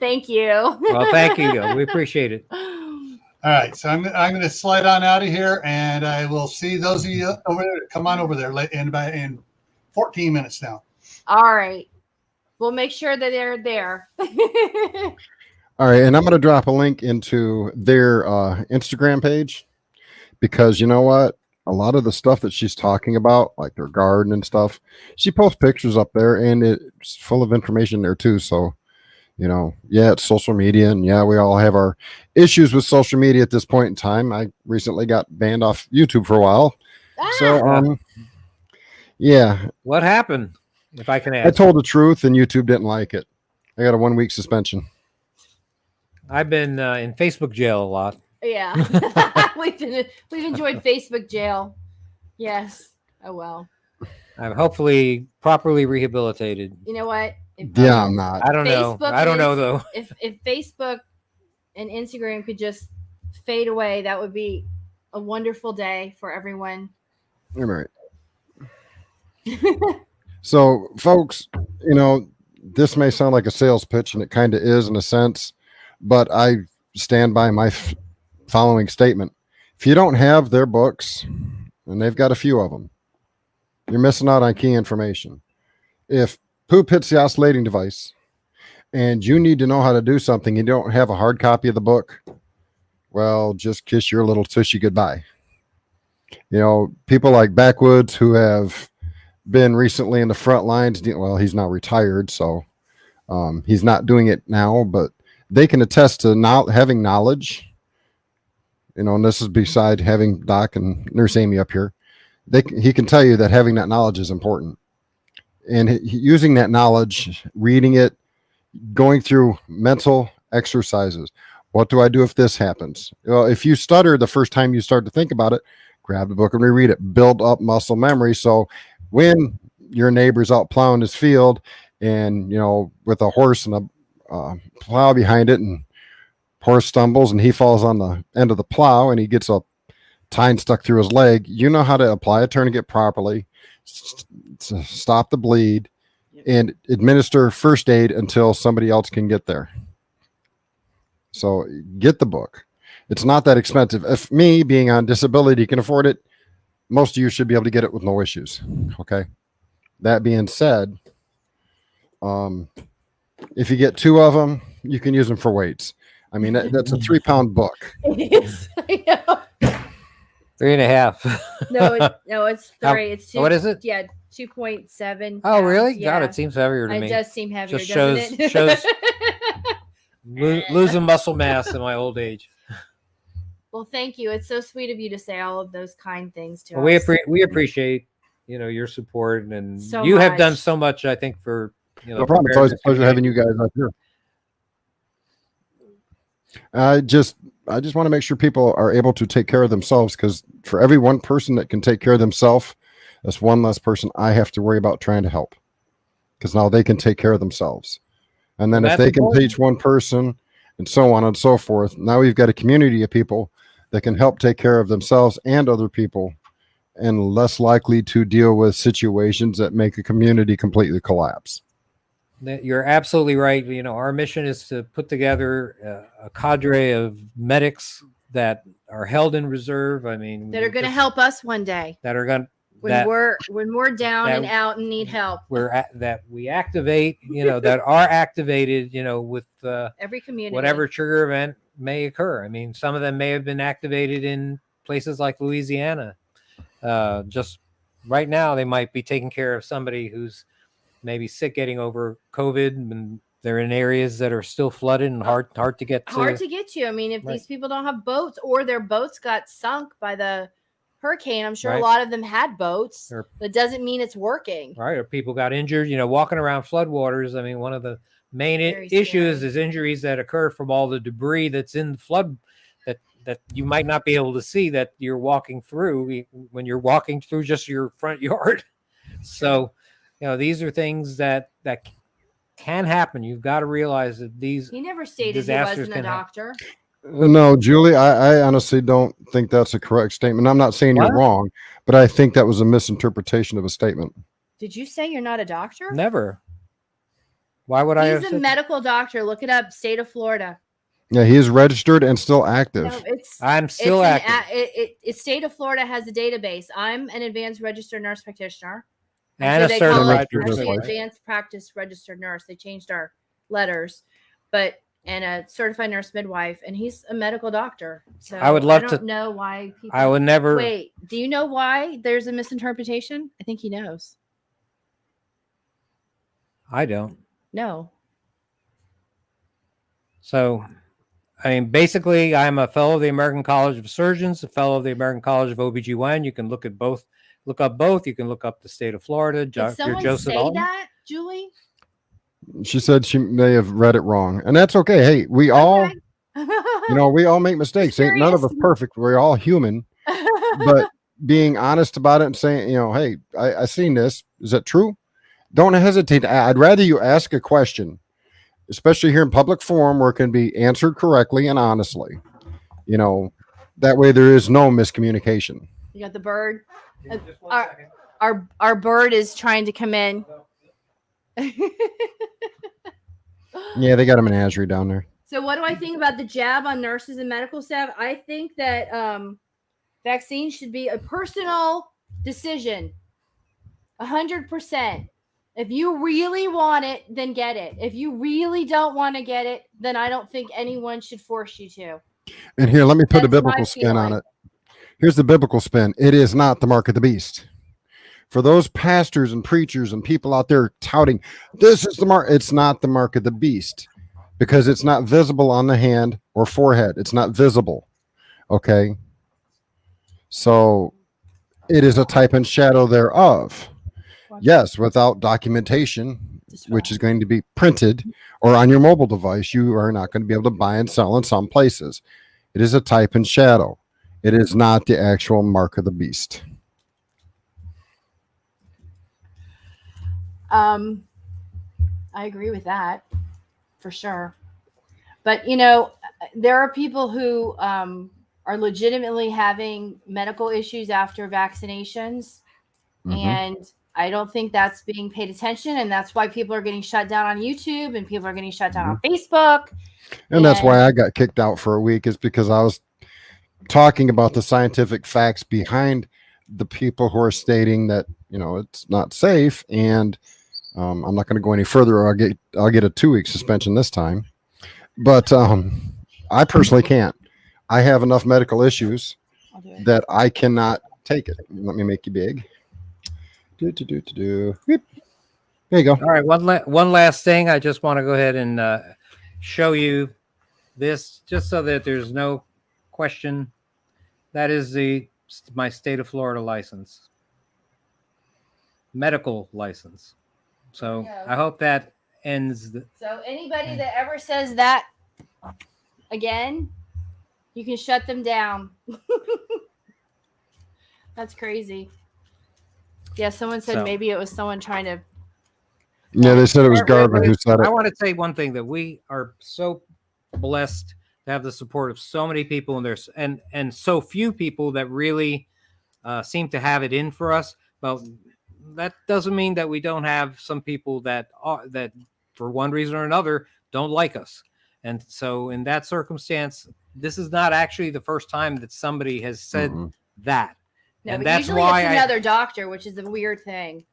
Thank you. Well, thank you. We appreciate it. All right, so I'm going to slide on out of here, and I will see those of you over there. Come on over there in 14 minutes now. All right. We'll make sure that they're there. All right, and I'm going to drop a link into their Instagram page, because you know what? A lot of the stuff that she's talking about, like their garden and stuff, she posts pictures up there, and it's full of information there too. So, you know, yeah, it's social media, and yeah, we all have our issues with social media at this point in time. I recently got banned off YouTube for a while. So, yeah. What happened? If I can ask. I told the truth, and YouTube didn't like it. I got a 1-week suspension. I've been in Facebook jail a lot. Yeah. we've enjoyed Facebook jail. Yes. Oh well. I'm hopefully properly rehabilitated. You know what? Yeah, I'm not. I don't know. Facebook I don't know though. If Facebook and Instagram could just fade away, that would be a wonderful day for everyone. You're right. So, folks, you know, this may sound like a sales pitch, and it kind of is in a sense, but I stand by my following statement. If you don't have their books, and they've got a few of them, you're missing out on key information. If poop hits the oscillating device and you need to know how to do something, you don't have a hard copy of the book, well, just kiss your little tushy goodbye. You know, people like Backwoods, who have been recently in the front lines, well, he's now retired, so he's not doing it now, but they can attest to not having knowledge. You know, and this is beside having Doc and Nurse Amy up here. He can tell you that having that knowledge is important. And using that knowledge, reading it, going through mental exercises. What do I do if this happens? Well, if you stutter the first time you start to think about it, grab the book and reread it. Build up muscle memory. So when your neighbor's out plowing his field, and, you know, with a horse and a plow behind it, and horse stumbles and he falls on the end of the plow and he gets a tine stuck through his leg, you know how to apply a tourniquet properly, to stop the bleed, and administer first aid until somebody else can get there. So get the book. It's not that expensive. If me, being on disability, can afford it, most of you should be able to get it with no issues. Okay. That being said, if you get 2 of them, you can use them for weights. I mean, that's a 3-pound book. It is. I know. 3.5. No, it's 3. It's 2. What is it? Yeah, 2.7. Oh, really? Yeah. God, it seems heavier to It me. does seem heavier, Just doesn't it? shows losing muscle mass in my old age. Well, thank you. It's so sweet of you to say all of those kind things to Well, us. we appreciate, you know, your support, and So you have done much. so much, I think, for, you know. No problem. It's always a pleasure having you guys up here. I just want to make sure people are able to take care of themselves, because for every one person that can take care of themselves, that's one less person I have to worry about trying to help, because now they can take care of themselves. And then if they can teach one person, and so on and so forth, now we've got a community of people that can help take care of themselves and other people, and less likely to deal with situations that make a community completely collapse. You're absolutely right. You know, our mission is to put together a cadre of medics that are held in reserve. I mean, that are going to help us one day that are going when we're down and out and need help. That we activate, you know, that are activated, you know, with every community, whatever trigger event may occur. I mean, some of them may have been activated in places like Louisiana. Just right now, they might be taking care of somebody who's maybe sick, getting over COVID, and they're in areas that are still flooded and hard to get to. Hard to get to. I mean, if Right. these people don't have boats or their boats got sunk by the hurricane, I'm sure Right. a lot of them had boats. Or- That doesn't mean it's working. Right, or people got injured, walking around floodwaters. I mean, one of the main Very issues scary. is injuries that occur from all the debris that's in the flood that you might not be able to see, that you're walking through when you're walking through just your front yard. So, these are things that can happen. You've got to realize that these He never stated he disasters wasn't a can happen. doctor. No, Julie, I honestly don't think that's a correct statement. I'm not saying What? you're wrong, but I think that was a misinterpretation of a statement. Did you say you're not a doctor? Never. Why would I have He's a said- medical doctor. Look it up. State of Florida. Yeah, he is registered and still active. No, it's I'm still it's active. It's state of Florida has a database. I'm an advanced registered nurse practitioner. And Actually, a they call certified it registered actually nurse. advanced practice registered nurse. They changed our letters, and a certified nurse midwife, and he's a medical doctor. So I would love I to- don't know why people. I would never. Wait, do you know why there's a misinterpretation? I think he knows. I don't. No. So, I mean, basically, I'm a fellow of the American College of Surgeons, a fellow of the American College of OBGYN. You can look up both. You can look up the state of Florida. Did someone Joseph say Alton. that, Julie? She said she may have read it wrong, and that's okay. Hey, we all, we all make mistakes. Ain't none of us Curious. perfect. We're all human, but being honest about it and saying, hey, I seen this. Is that true? Don't hesitate. I'd rather you ask a question, especially here in public forum where it can be answered correctly and honestly. That way there is no miscommunication. You got the bird. Just one Our- second. Our bird is trying to come in. Yeah, they got a menagerie down there. So what do I think about the jab on nurses and medical staff? I think that vaccines should be a personal decision. 100%. If you really want it, then get it. If you really don't want to get it, then I don't think anyone should force you to. And here, let me put a That's my biblical spin on feeling. it. Here's the biblical spin. It is not the mark of the beast. For those pastors and preachers and people out there touting, this is the mark. It's not the mark of the beast because it's not visible on the hand or forehead. It's not visible. Okay. So it is a type and shadow thereof. Yes, without documentation, which is going to be printed or on your mobile device, you are not going to be able to buy and sell in some places. It is a type and shadow. It is not the actual mark of the beast. I agree with that for sure. But there are people who are legitimately having medical issues after vaccinations, and I don't think that's being paid attention, and that's why people are getting shut down on YouTube and people are getting shut down on Facebook. And that's why I got kicked out for a week, is because I was talking about the scientific facts behind the people who are stating that, it's not safe. And I'm not going to go any further, or I'll get a 2-week suspension this time. But I personally can't. I have enough medical issues I'll do it. that I cannot take it. Let me make you big. Whip. There you go. All right, one last thing. I just want to go ahead and show you this, just so that there's no question. That is my state of Florida license, medical license. So Yeah. I hope that ends. So anybody that ever says that again, you can shut them down. That's crazy. Yeah, someone said So- maybe it was someone trying to. Yeah, they said it was Wait, Garvin who said I it. want to say one thing, that we are so blessed to have the support of so many people, and there's and so few people that really seem to have it in for us. But that doesn't mean that we don't have some people that for one reason or another don't like us. And so in that circumstance, this is not actually the first time that somebody has said that. No, And but that's usually why it's another doctor, which is the weird thing.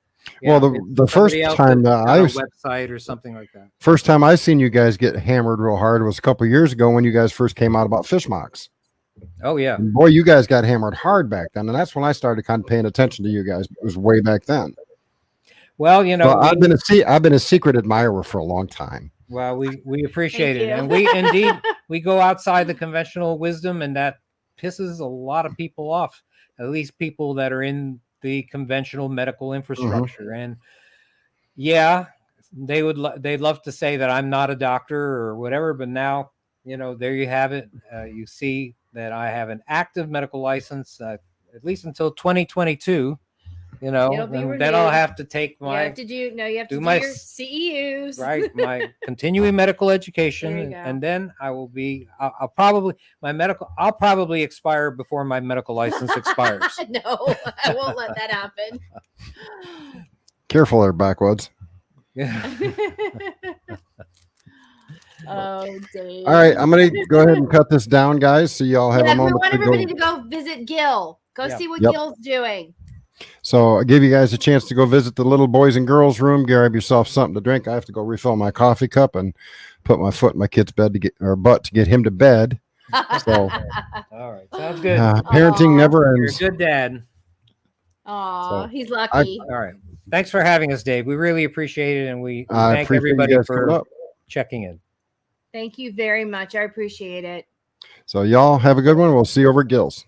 You Well, know, the it's first somebody else time that's that done I a website or something like that. first time I seen you guys get hammered real hard was a couple years ago when you guys first came out about fish mocks. Oh yeah. And boy, you guys got hammered hard back then, and that's when I started kind of paying attention to you guys. It was way back then. Well, you know, So I've been a secret admirer for a long time. well, we appreciate Thank it, you. and we indeed we go outside the conventional wisdom, and that pisses a lot of people off. At least people that are in the conventional medical infrastructure, and yeah, they'd love to say that I'm not a doctor or whatever, but now, you know, there you have it. You see that I have an active medical license, at least until 2022. You know, It'll be and then I'll renewed. have to take You my have to do do your my CEUs. right my continuing medical education, There you go. and then I will be. I'll probably expire before my medical license expires. No, I won't let that happen. Careful there, backwoods. Yeah. Oh, Dave. All right, I'm gonna go ahead and cut this down, guys, so y'all have Yeah, a we moment want to everybody go. to go visit Gil. Go Yeah. see what Yep. Gil's doing. So I'll give you guys a chance to go visit the little boys and girls room, grab yourself something to drink. I have to go refill my coffee cup and put my foot in my kid's butt to get him to bed. So All right, sounds good. parenting Aw. never You're a ends. good dad. Aw, So, he's lucky. All right, thanks for having us, Dave. We really appreciate it, and we I thank appreciate you everybody guys coming for up. checking in. Thank you very much. I appreciate it. So y'all have a good one. We'll see you over at Gil's.